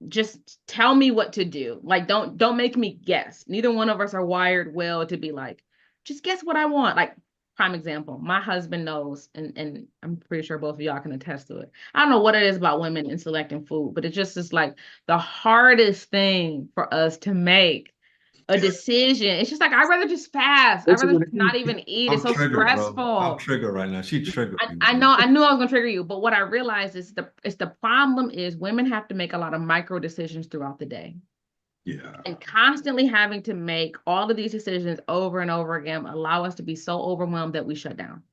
just tell me what to do. Like, don't make me guess. Neither one of us are wired well to be like, just guess what I want. Like, prime example, my husband knows, and I'm pretty sure both of y'all can attest to it. I don't know what it is about women in selecting food, but it just is like the hardest thing for us to make a decision. It's just like, I'd rather just fast. I'd rather just not even eat. It's I'm so triggered, bro. I'm stressful. triggered right now. She triggered me. I know, I knew I was gonna trigger you, but what I realized is the problem is women have to make a lot of micro decisions throughout the day. Yeah. And constantly having to make all of these decisions over and over again allow us to be so overwhelmed that we shut down.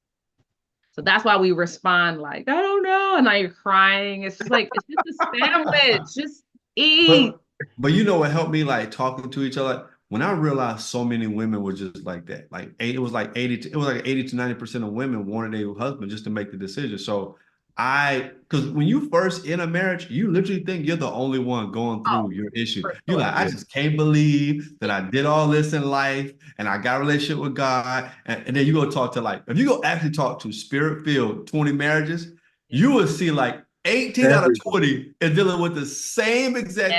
So that's why we respond like, I don't know, and now you're crying. It's just like, it's just a sandwich. Just eat. But you know what helped me like talking to each other? When I realized so many women were just like that. Like it was like 80 to 90% of women wanted their husband just to make the decision. So because when you first in a marriage, you literally think you're the only one going through your issue. For You're sure. like, I just can't believe that I did all this in life and I got a relationship with God. And then you go talk to like, if you go actually talk to spirit-filled 20 marriages, you will see like 18 out of 20 is dealing with the same exact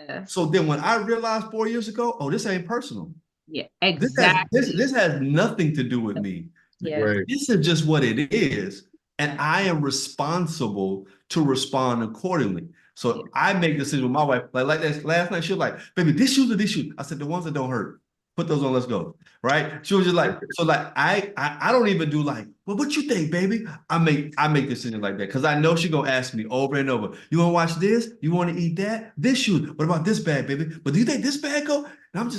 thing. So then when I realized 4 years ago, oh, this ain't personal. Yeah, exactly. This has nothing to do with me. Yeah. Right. This is just what it is. And I am responsible to respond accordingly. So I make decisions with my wife. Like this last night, she was like, baby, this shoes or these shoes? I said, the ones that don't hurt. Put those on, let's go. Right? She was just like, so like I don't even do like, well, what you think, baby? I make decisions like that because I know she's gonna ask me over and over. You want to watch this? You want to eat that? This shoe. What about this bag, baby? But do you think this bag go? And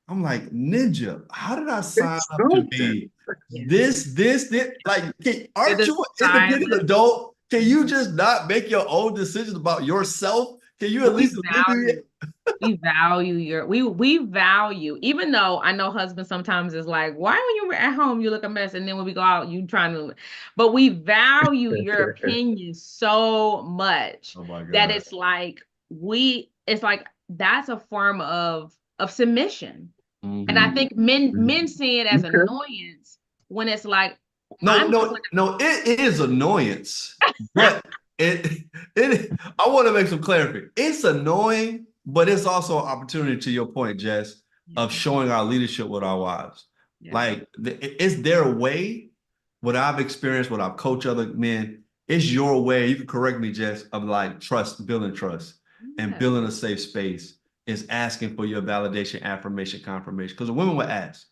I'm like, Ninja, how did I sign up to be this? Like, aren't you an independent adult? Can you just not make your own decisions about yourself? Can you at least alleviate? We value we value, even though I know husband sometimes is like, why when you're at home you look a mess and then when we go out you trying to, but we value your opinion so much that it's like that's a form of submission. And I think men see it as annoyance when it's like, no, it is annoyance, but I want to make some clarity. It's annoying, but it's also an opportunity, to your point, Jess, of showing our leadership with our wives. Like it's their way. What I've experienced, what I've coached other men, it's your way. You can correct me, Jess, of like building trust and building a safe space is asking for your validation, affirmation, confirmation. Because the women will ask.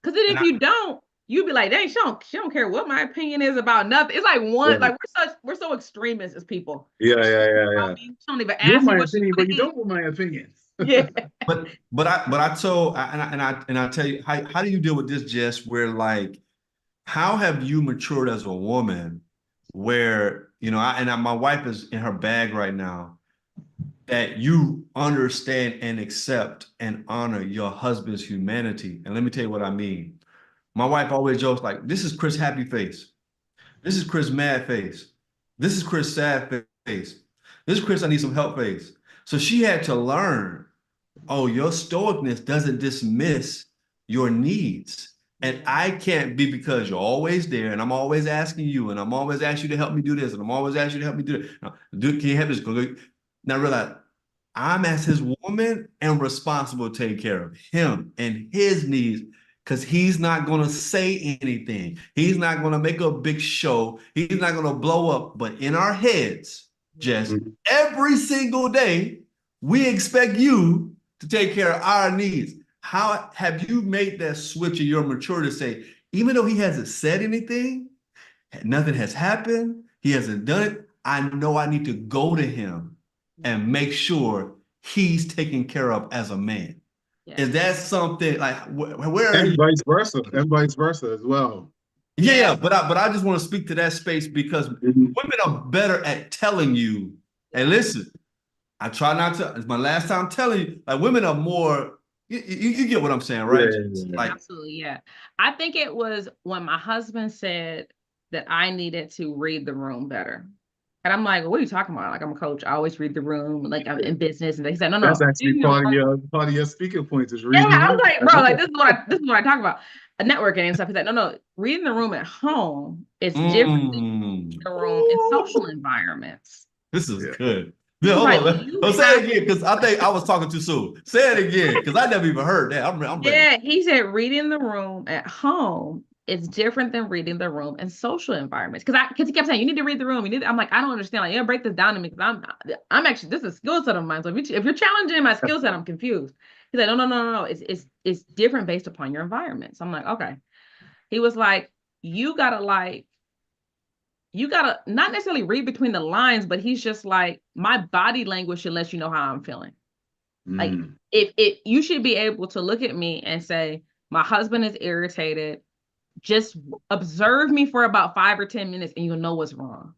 Because then if you don't, you'd be like, dang, she don't care what my opinion is about nothing. It's like like we're so extremist as people. Yeah. She don't even You want ask me my what she opinion, but you thinking. don't want my opinion. Yeah. I told I tell you how do you deal with this, Jess? Where like how have you matured as a woman? Where my wife is in her bag right now. That you understand and accept and honor your husband's humanity. And let me tell you what I mean. My wife always jokes like, "This is Chris happy face. This is Chris mad face. This is Chris sad face. This is Chris I need some help face." So she had to learn, oh, your stoicness doesn't dismiss your needs. And I can't be because you're always there and I'm always asking you and I'm always asking you to help me do this and I'm always asking you to help me do that. Now, can you help this? Now realize I'm as his woman and responsible to take care of him and his needs because he's not going to say anything. He's not going to make a big show. He's not going to blow up. But in our heads, just every single day, we expect you to take care of our needs. How have you made that switch in your maturity to say, even though he hasn't said anything, nothing has happened, he hasn't done it, I know I need to go to him and make sure he's taken care of as a man. Yeah. Is that something like where and vice versa as well? Yeah, but I just want to speak to that space because women are better at telling you, hey, listen, I try not to, it's my last time telling you, like women are more, you get what I'm saying, right? Like, absolutely, yeah. I think it was when my husband said that I needed to read the room better. And I'm like, what are you talking about? Like, I'm a coach. I always read the room. Like, I'm in business. And they said, no. That's actually part of your speaking points is reading. Yeah, I was like, bro, like this is what I talk about. Networking and stuff. He's like, no. Reading the room at home is different than reading the room in social environments. This is good. Yeah, hold on. Say it again, because I think I was talking too soon. Say it again, because I never even heard that. I'm ready. Yeah, he said reading the room at home is different than reading the room in social environments. Because he kept saying, you need to read the room. I'm like, I don't understand. Like, break this down to me because I'm actually, this is a skill set of mine. So if you're challenging my skill set, I'm confused. He's like, no. It's different based upon your environment. So I'm like, okay. He was like, you gotta not necessarily read between the lines, but he's just like, my body language should let you know how I'm feeling. Like if you should be able to look at me and say, my husband is irritated, just observe me for about 5 or 10 minutes and you'll know what's wrong.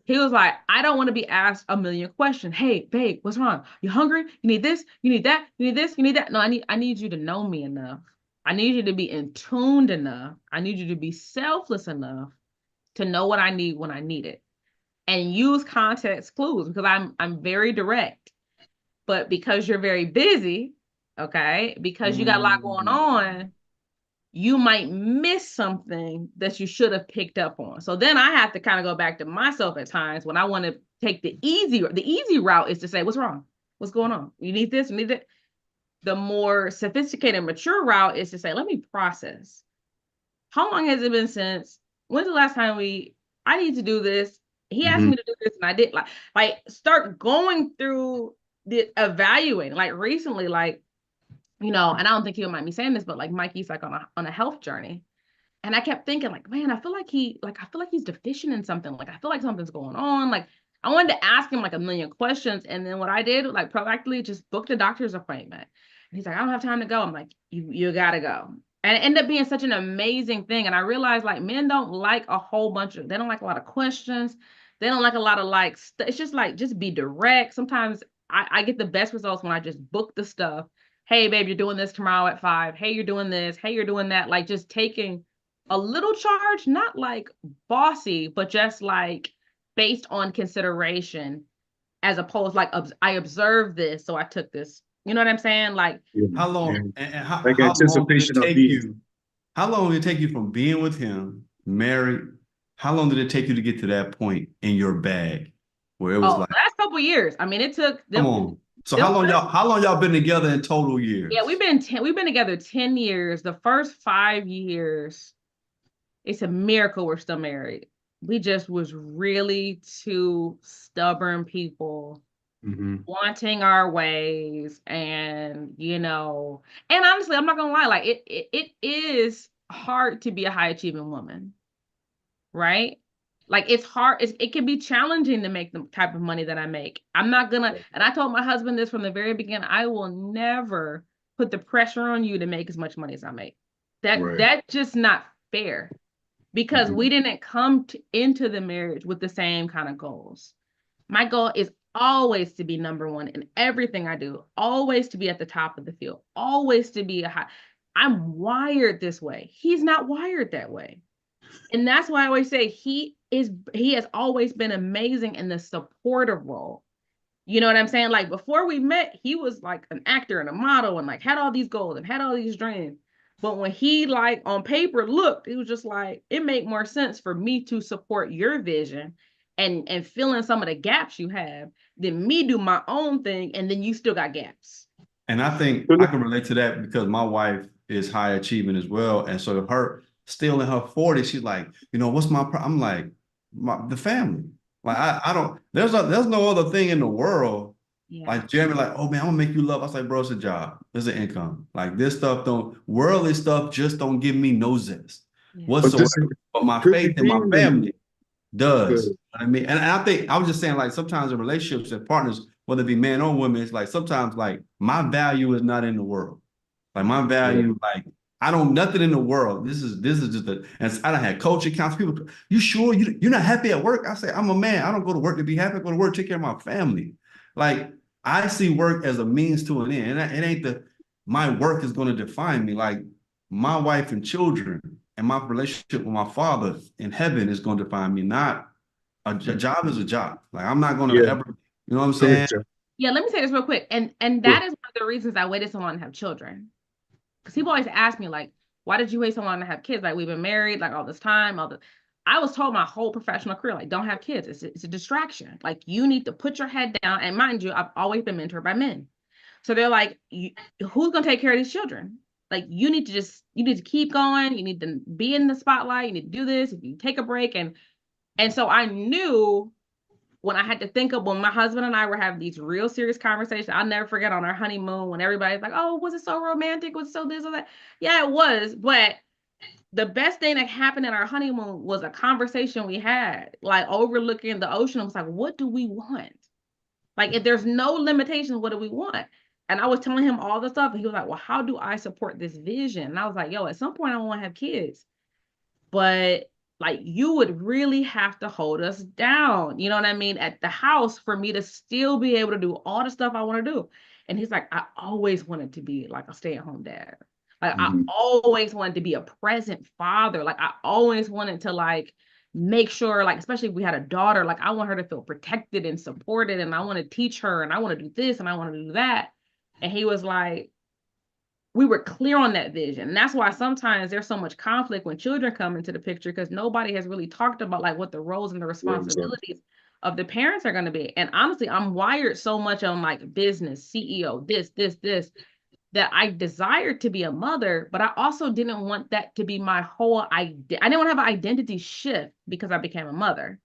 He was like, I don't want to be asked a million questions. Hey, babe, what's wrong? You hungry? You need this? You need that? You need this? You need that? No, I need you to know me enough. I need you to be in tuned enough. I need you to be selfless enough to know what I need when I need it. And use context clues because I'm very direct. But because you're very busy, okay, because you got a lot going on, you might miss something that you should have picked up on. So then I have to kind of go back to myself at times when I want to take the easy route is to say, what's wrong? What's going on? You need this, you need that. The more sophisticated, mature route is to say, let me process. How long has it been since? When's the last time I need to do this? He asked me to do this and I did like start going through the evaluating. Like recently, like, and I don't think he'll mind me saying this, but like Mikey's like on a health journey. And I kept thinking like, man, I feel like he's deficient in something. Like, I feel like something's going on. Like I wanted to ask him like a million questions. And then what I did, like proactively just booked a doctor's appointment. And he's like, I don't have time to go. I'm like, you gotta go. And it ended up being such an amazing thing. And I realized like men don't like they don't like a lot of questions. They don't like a lot of it's just like, just be direct. Sometimes I get the best results when I just book the stuff. Hey, babe, you're doing this tomorrow at 5. Hey, you're doing this. Hey, you're doing that. Like just taking a little charge, not like bossy, but just like based on consideration, as opposed like I observed this, so I took this. You know what I'm saying? Like how long? And like how anticipation long did it of take you? How long did it take you from being with him, married? How long did it take you to get to that point in your bag where it was like last couple of years? I mean, it took them. Come on. So how long y'all been together in total years? Yeah, we've been together 10 years. The first 5 years, it's a miracle we're still married. We just was really two stubborn people wanting our ways, and and honestly, I'm not gonna lie, like it is hard to be a high achieving woman, right? Like it's hard, it can be challenging to make the type of money that I make. I'm not gonna, and I told my husband this from the very beginning, I will never put the pressure on you to make as much money as I make. That's just not fair, because we didn't come into the marriage with the same kind of goals. My goal is always to be number one in everything I do, always to be at the top of the field, always to be I'm wired this way. He's not wired that way. And that's why I always say he has always been amazing in the supportive role. You know what I'm saying? Like before we met, he was like an actor and a model and like had all these goals and had all these dreams. But when he like on paper looked, it was just like, it made more sense for me to support your vision and fill in some of the gaps you have than me do my own thing. And then you still got gaps. And I think I can relate to that because my wife is high achieving as well. And so her still in her 40s, she's like, what's my I'm like, the family. Like I don't, there's no other thing in the world. Yeah. Like Jeremy, like, oh man, I'm gonna make you love. I was like, bro, it's a job. It's an income. Like this stuff worldly stuff just don't give me no zest whatsoever. But my faith in my family does. You know what I mean? And I think I was just saying, like, sometimes in relationships and partners, whether it be man or women, it's like sometimes like my value is not in the world. Like my value, like I don't nothing in the world. This is just and I done had coaching accounts. People, you sure you're not happy at work? I say, I'm a man. I don't go to work to be happy. I go to work to take care of my family. Like I see work as a means to an end. And it ain't my work is going to define me. Like my wife and children and my relationship with my father in heaven is going to define me. Not a job is a job. Like I'm not going to ever, you know what I'm saying? Yeah, let me say this real quick. And that is one of the reasons I waited so long to have children. Because people always ask me, like, why did you wait so long to have kids? Like, we've been married, like, all this time. I was told my whole professional career, like, don't have kids. It's a distraction. Like, you need to put your head down. And mind you, I've always been mentored by men. So they're like, who's going to take care of these children? Like, you need to keep going. You need to be in the spotlight. You need to do this. If you take a break. And so I knew when I had to think of when my husband and I were having these real serious conversations. I'll never forget on our honeymoon when everybody's like, oh, was it so romantic? Was it so this or that? Yeah, it was. But the best thing that happened in our honeymoon was a conversation we had, like overlooking the ocean. I was like, what do we want? Like, if there's no limitations, what do we want? And I was telling him all the stuff. And he was like, well, how do I support this vision? And I was like, yo, at some point I want to have kids. But like, you would really have to hold us down, you know what I mean, at the house for me to still be able to do all the stuff I want to do. And he's like, I always wanted to be like a stay-at-home dad. Like, I always wanted to be a present father. Like, I always wanted to like make sure, like, especially if we had a daughter, like I want her to feel protected and supported, and I want to teach her, and I want to do this, and I want to do that. And he was like, we were clear on that vision. And that's why sometimes there's so much conflict when children come into the picture, because nobody has really talked about like what the roles and the responsibilities of the parents are going to be. And honestly, I'm wired so much on like business, CEO, this, that I desired to be a mother, but I also didn't want that to be my whole idea. I didn't want to have an identity shift because I became a mother.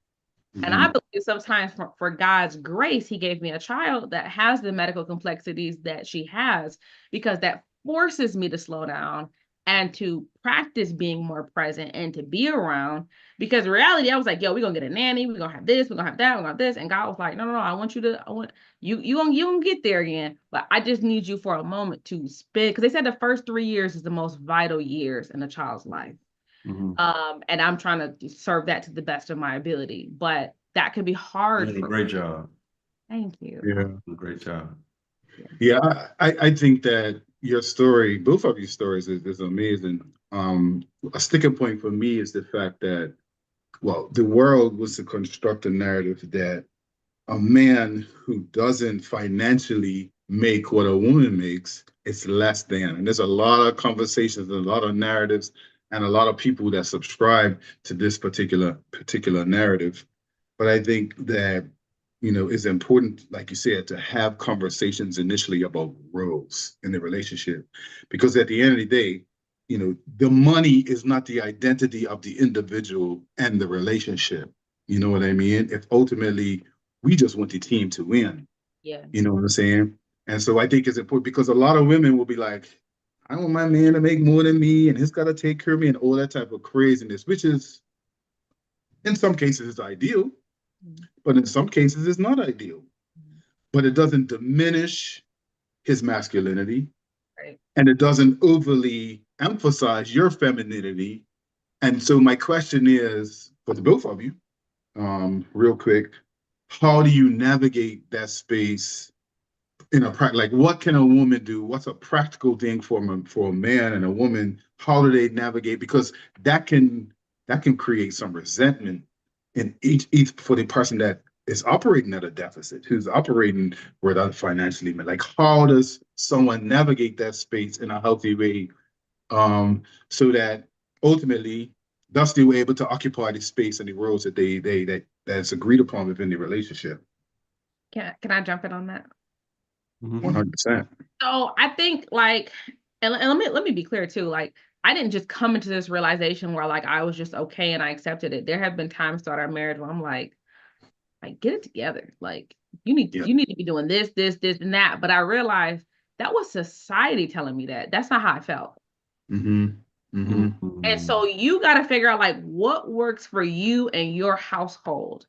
And I believe sometimes for God's grace, he gave me a child that has the medical complexities that she has, because that forces me to slow down and to practice being more present and to be around. Because in reality, I was like, yo, we're going to get a nanny. We're going to have this. We're going to have that. We're going to have this. And God was like, no, I want you gonna get there again. But I just need you for a moment to spend. Because they said the first 3 years is the most vital years in a child's life. And I'm trying to serve that to the best of my ability. But that could be hard. You did a great job. Thank you. Yeah. Great job. Yeah, I think that your story, both of your stories is amazing. A sticking point for me is the fact that, well, the world was to construct a narrative that a man who doesn't financially make what a woman makes is less than. And there's a lot of conversations, a lot of narratives, and a lot of people that subscribe to this particular narrative. But I think that, it's important, like you said, to have conversations initially about roles in the relationship. Because at the end of the day, the money is not the identity of the individual and the relationship. You know what I mean? If ultimately we just want the team to win. Yeah. You know what I'm saying? And so I think it's important because a lot of women will be like, I want my man to make more than me and he's got to take care of me and all that type of craziness, which is in some cases is ideal, but in some cases it's not ideal. But it doesn't diminish his masculinity Right. and it doesn't overly emphasize your femininity. And so my question is for the both of you, real quick, how do you navigate that space in a like what can a woman do? What's a practical thing for a man and a woman? How do they navigate? Because that can create some resentment in each for the person that is operating at a deficit, who's operating without financially. Like how does someone navigate that space in a healthy way, so that ultimately thus they were able to occupy the space and the roles that that's agreed upon within the relationship. Can I jump in on that? 100%. So I think like, and let me be clear too. Like, I didn't just come into this realization where like I was just okay and I accepted it. There have been times throughout our marriage where I'm like get it together. Like Yeah. you need to be doing this, and that. But I realized that was society telling me that. That's not how I felt. Mm-hmm. Mm-hmm. And so you got to figure out like what works for you and your household.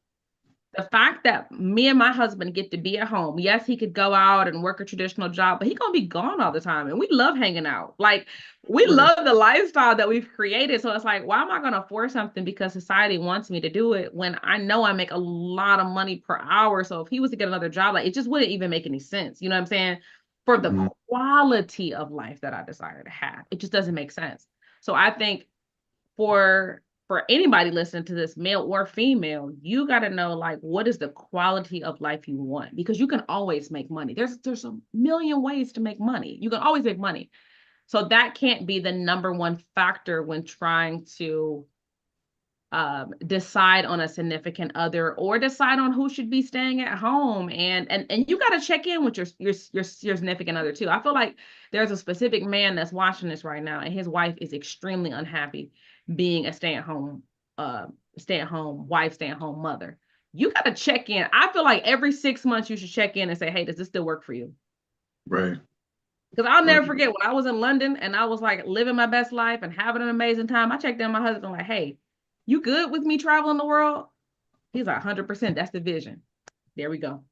The fact that me and my husband get to be at home. Yes, he could go out and work a traditional job, but he's gonna be gone all the time. And we love hanging out. Like we Right. love the lifestyle that we've created. So it's like, why am I gonna force something because society wants me to do it when I know I make a lot of money per hour? So if he was to get another job, like it just wouldn't even make any sense. You know what I'm saying? For the quality of life that I desire to have, it just doesn't make sense. So I think for anybody listening to this, male or female, you got to know like what is the quality of life you want, because you can always make money. There's a million ways to make money. You can always make money. So that can't be the number one factor when trying to decide on a significant other or decide on who should be staying at home. And you got to check in with your significant other too. I feel like there's a specific man that's watching this right now and his wife is extremely unhappy being a stay-at-home wife, stay-at-home mother. You got to check in. I feel like every 6 months you should check in and say, hey, does this still work for you? Right. Because I'll never forget when I was in London and I was like living my best life and having an amazing time. I checked in my husband like, hey, you good with me traveling the world? He's like, 100%. That's the vision. There we go.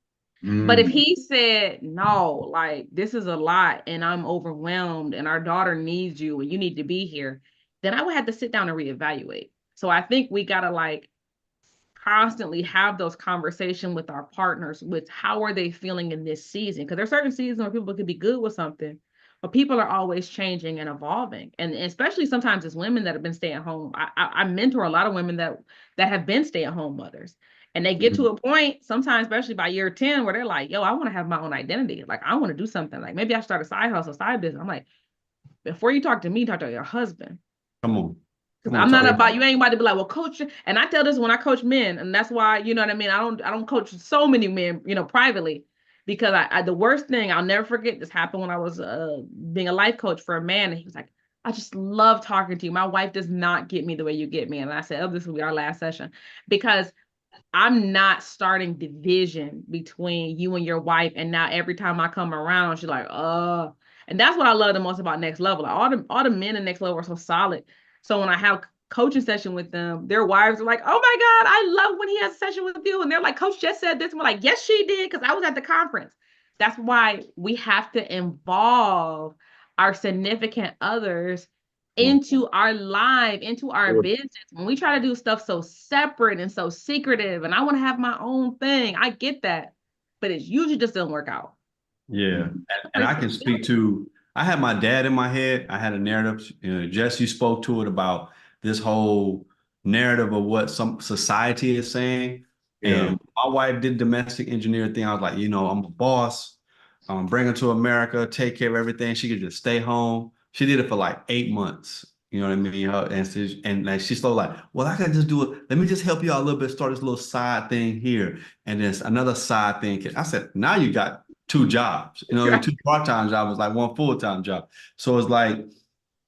But if he said, no, like this is a lot and I'm overwhelmed and our daughter needs you and you need to be here, then I would have to sit down and reevaluate. So I think we got to like constantly have those conversations with our partners with how are they feeling in this season? Because there's certain seasons where people can be good with something, but people are always changing and evolving. And especially sometimes as women that have been staying home, I mentor a lot of women that have been stay-at-home mothers. And they get to a point, sometimes, especially by year 10, where they're like, yo, I want to have my own identity. Like, I want to do something. Like, maybe I start a side hustle, side business. I'm like, before you talk to me, talk to your husband. Come on. Because I'm not about, you ain't about to be like, well, coach, and I tell this when I coach men, and that's why, you know what I mean? I don't coach so many men, privately, because I the worst thing, I'll never forget, this happened when I was being a life coach for a man, and he was like, I just love talking to you. My wife does not get me the way you get me. And I said, oh, this will be our last session, because I'm not starting division between you and your wife. And now every time I come around, she's like, oh, and that's what I love the most about Next Level. Like all the men in Next Level are so solid. So when I have coaching session with them, their wives are like, oh my God, I love when he has a session with you. And they're like, Coach just said this. And we're like, yes, she did. Because I was at the conference. That's why we have to involve our significant others into our life, into our business. When we try to do stuff so separate and so secretive, and I want to have my own thing, I get that, but it usually just doesn't work out. Yeah. And I can speak to, I had my dad in my head. I had a narrative, Jess, you spoke to it about this whole narrative of what some society is saying. Yeah. And my wife did domestic engineer thing. I was like, I'm a boss. I'm bring her to America, take care of everything. She could just stay home. She did it for like 8 months. You know what I mean? And like she's so like, well, I can just do it. Let me just help you out a little bit, start this little side thing here. And there's another side thing. I said, now you got two jobs, two part-time jobs, like one full-time job. So it's like,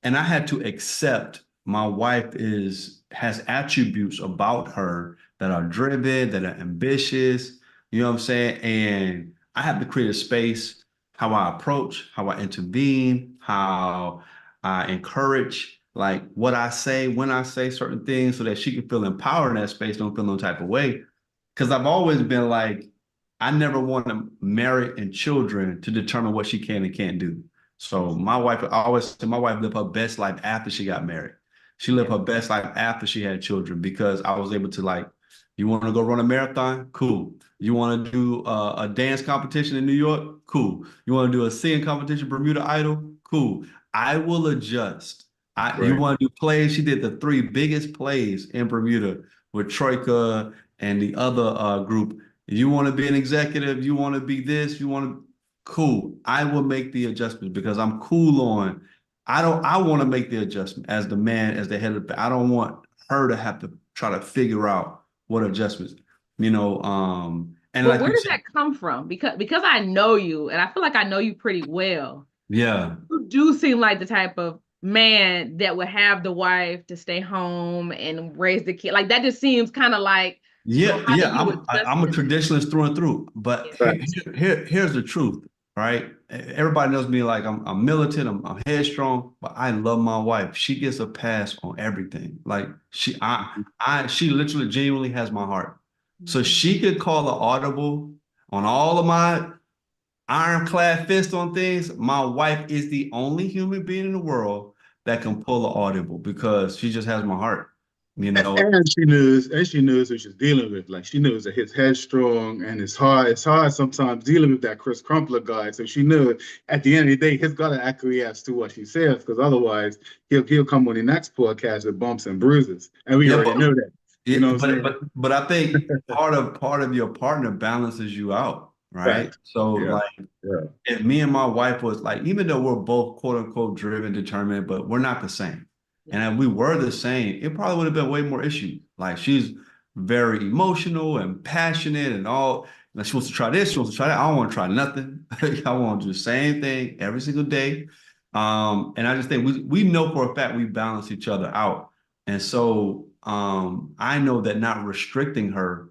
and I had to accept my wife has attributes about her that are driven, that are ambitious, you know what I'm saying? And I have to create a space, how I approach, how I intervene, how I encourage, like what I say, when I say certain things, so that she can feel empowered in that space, don't feel no type of way. Because I've always been like, I never want to marry and children to determine what she can and can't do. So my wife, I always say my wife lived her best life after she got married. She lived her best life after she had children because I was able to like, you want to go run a marathon? Cool. You want to do a dance competition in New York? Cool. You want to do a singing competition, Bermuda Idol? Cool. I will adjust. You Right. want to do plays? She did the three biggest plays in Bermuda with Troika and the other group. You want to be an executive? You want to be this? You want to? Cool. I will make the adjustments because I'm cool on. I want to make the adjustment as the man, as the head of the. I don't want her to have to try to figure out what adjustments, and But like where you does said, that come from? Because I know you, and I feel like I know you pretty well. yeah, You do seem like the type of man that would have the wife to stay home and raise the kid. Like that just seems kind of like, so yeah, how do yeah. you I'm adjust a to that? traditionalist through and through. But Yeah. here's the truth, right? Everybody knows me like I'm militant, I'm headstrong, but I love my wife. She gets a pass on everything. Like she literally genuinely has my heart. So Mhm. she could call an audible on all of my ironclad fist on things. My wife is the only human being in the world that can pull an audible because she just has my heart. You know, And she knows what she's dealing with. Like she knows that he's headstrong and it's hard. It's hard sometimes dealing with that Chris Crumpler guy. So she knows at the end of the day, he's got to acquiesce to what she says, because otherwise he'll come on the next podcast with bumps and bruises, and we yeah, already know that. You yeah, know what I'm but saying? I think part of your partner balances you out, right? Facts. So Yeah. like Yeah. if me and my wife was like, even though we're both quote unquote driven, determined, but we're not the same. Yeah. And if we were the same, it probably would have been way more issues. Like she's very emotional and passionate and all. Like she wants to try this, she wants to try that. I don't want to try nothing. I want to do the same thing every single day. And I just think we know for a fact we balance each other out. And so I know that not restricting her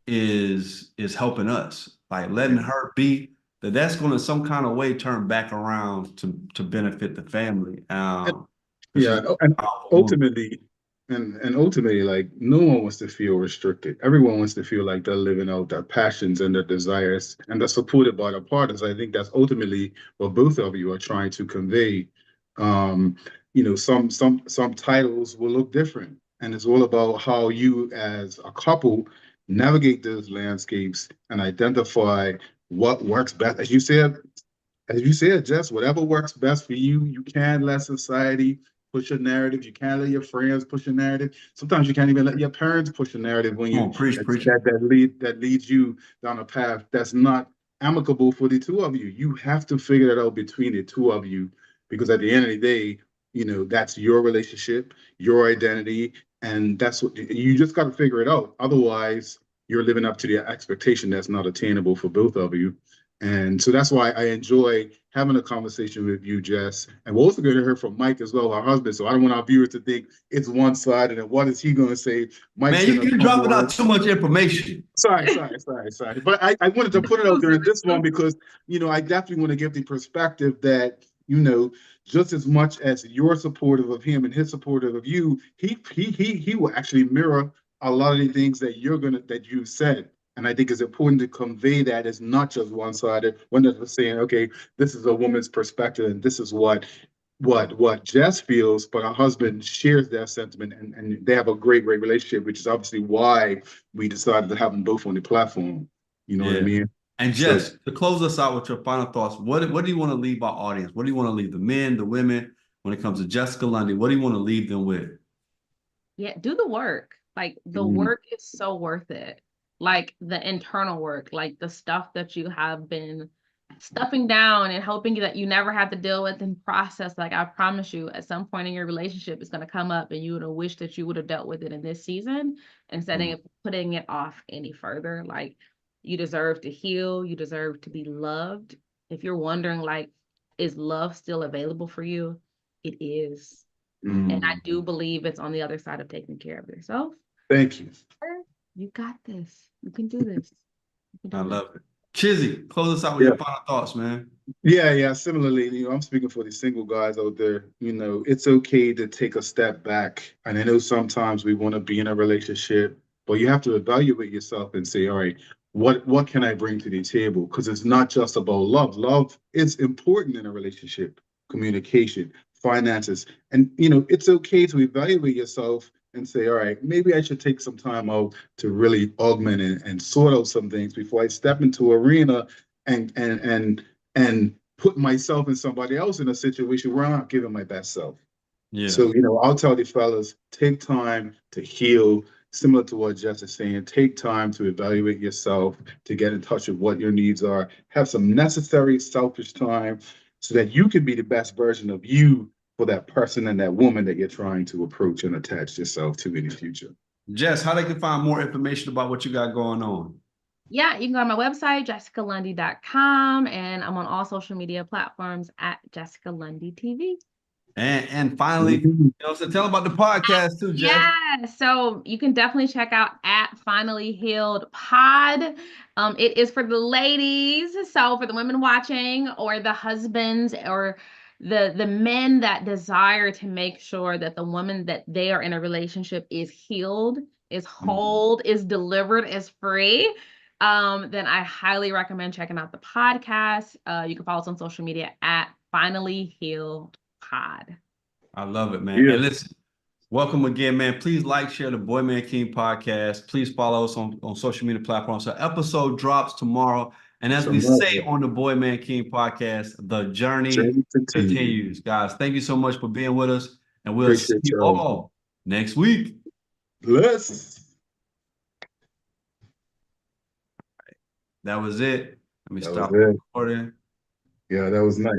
is helping us. Like letting her be that's going to some kind of way turn back around to benefit the family. Because she's Yeah, a and powerful woman. ultimately, and ultimately, like no one wants to feel restricted. Everyone wants to feel like they're living out their passions and their desires, and they're supported by their partners. I think that's ultimately what both of you are trying to convey. Um, some titles will look different, and it's all about how you, as a couple, navigate those landscapes and identify what works best. As you said, Jess, whatever works best for you, you can let society push a narrative. You can't let your friends push a narrative. Sometimes you can't even let your parents push a narrative when Come you on, preach, that preacher. that leads you down a path that's not amicable for the two of you. You have to figure that out between the two of you, because at the end of the day, that's your relationship, your identity, and that's what you just got to figure it out. Otherwise, you're living up to the expectation that's not attainable for both of you. And so that's why I enjoy having a conversation with you, Jess. And we're also going to hear from Mike as well, our husband. So I don't want our viewers to think it's one sided and what is he going to say? Mike's Man, going to you come dropping out on. too much information. Sorry. But I wanted to put it out there in Exclusive, this one exclusive. because, I definitely want to give the perspective that, just as much as you're supportive of him and his supportive of you, he will actually mirror a lot of the things that you said. And I think it's important to convey that it's not just one-sided. When they're saying, okay, this is a woman's perspective and this is what Jess feels, but her husband shares that sentiment, and they have a great relationship, which is obviously why we decided to have them both on the platform. You know what I Yeah. mean? And So Jess, to close us out with your final thoughts, what do you want to leave our audience? What do you want to leave the men, the women, when it comes to Jessica Lundy? What do you want to leave them with? Yeah, do the work. Like the mm, work is so worth it. Like the internal work, like the stuff that you have been stuffing down and hoping that you never have to deal with and process. Like I promise you, at some point in your relationship, it's going to come up and you would wish that you would have dealt with it in this season instead Mm. of putting it off any further. Like you deserve to heal, you deserve to be loved. If you're wondering, like, is love still available for you? It is. And I mm. do believe it's on the other side of taking care of yourself. Thank you. You got this. You can do this. You I can do this. love it. Chizzy, close us out with Yeah. your final thoughts, man. Yeah. Similarly, I'm speaking for the single guys out there. It's okay to take a step back. And I know sometimes we want to be in a relationship, but you have to evaluate yourself and say, all right, what can I bring to the table? Because it's not just about love. Love is important in a relationship, communication, finances. And it's okay to evaluate yourself and say, all right, maybe I should take some time out to really augment and sort out some things before I step into arena and put myself and somebody else in a situation where I'm not giving my best self. Yeah. So, I'll tell the fellas, take time to heal, similar to what Jess is saying. Take time to evaluate yourself, to get in touch with what your needs are. Have some necessary selfish time so that you can be the best version of you for that person and that woman that you're trying to approach and attach yourself to in the future. Jess, how they can find more information about what you got going on? Yeah, you can go on my website, jessicalundy.com, and I'm on all social media platforms at Jessica Lundy TV. And finally, so tell them about the podcast too, Jess. Yeah, so you can definitely check out at Finally Healed Pod. It is for the ladies, so for the women watching, or the husbands, or the men that desire to make sure that the woman that they are in a relationship is healed, is whole, is delivered, is free. Then I highly recommend checking out the podcast. You can follow us on social media at Finally Healed Pod. I love it, man. And listen, welcome again, man. Please like, share the Boy Man King podcast. Please follow us on social media platforms. So episode drops tomorrow. And as we say on the Boy Man King podcast, the journey continues. Guys, thank you so much for being with us. And we'll see you all next week. Bless. That was it. Let me stop recording. recording. Yeah, that was nice.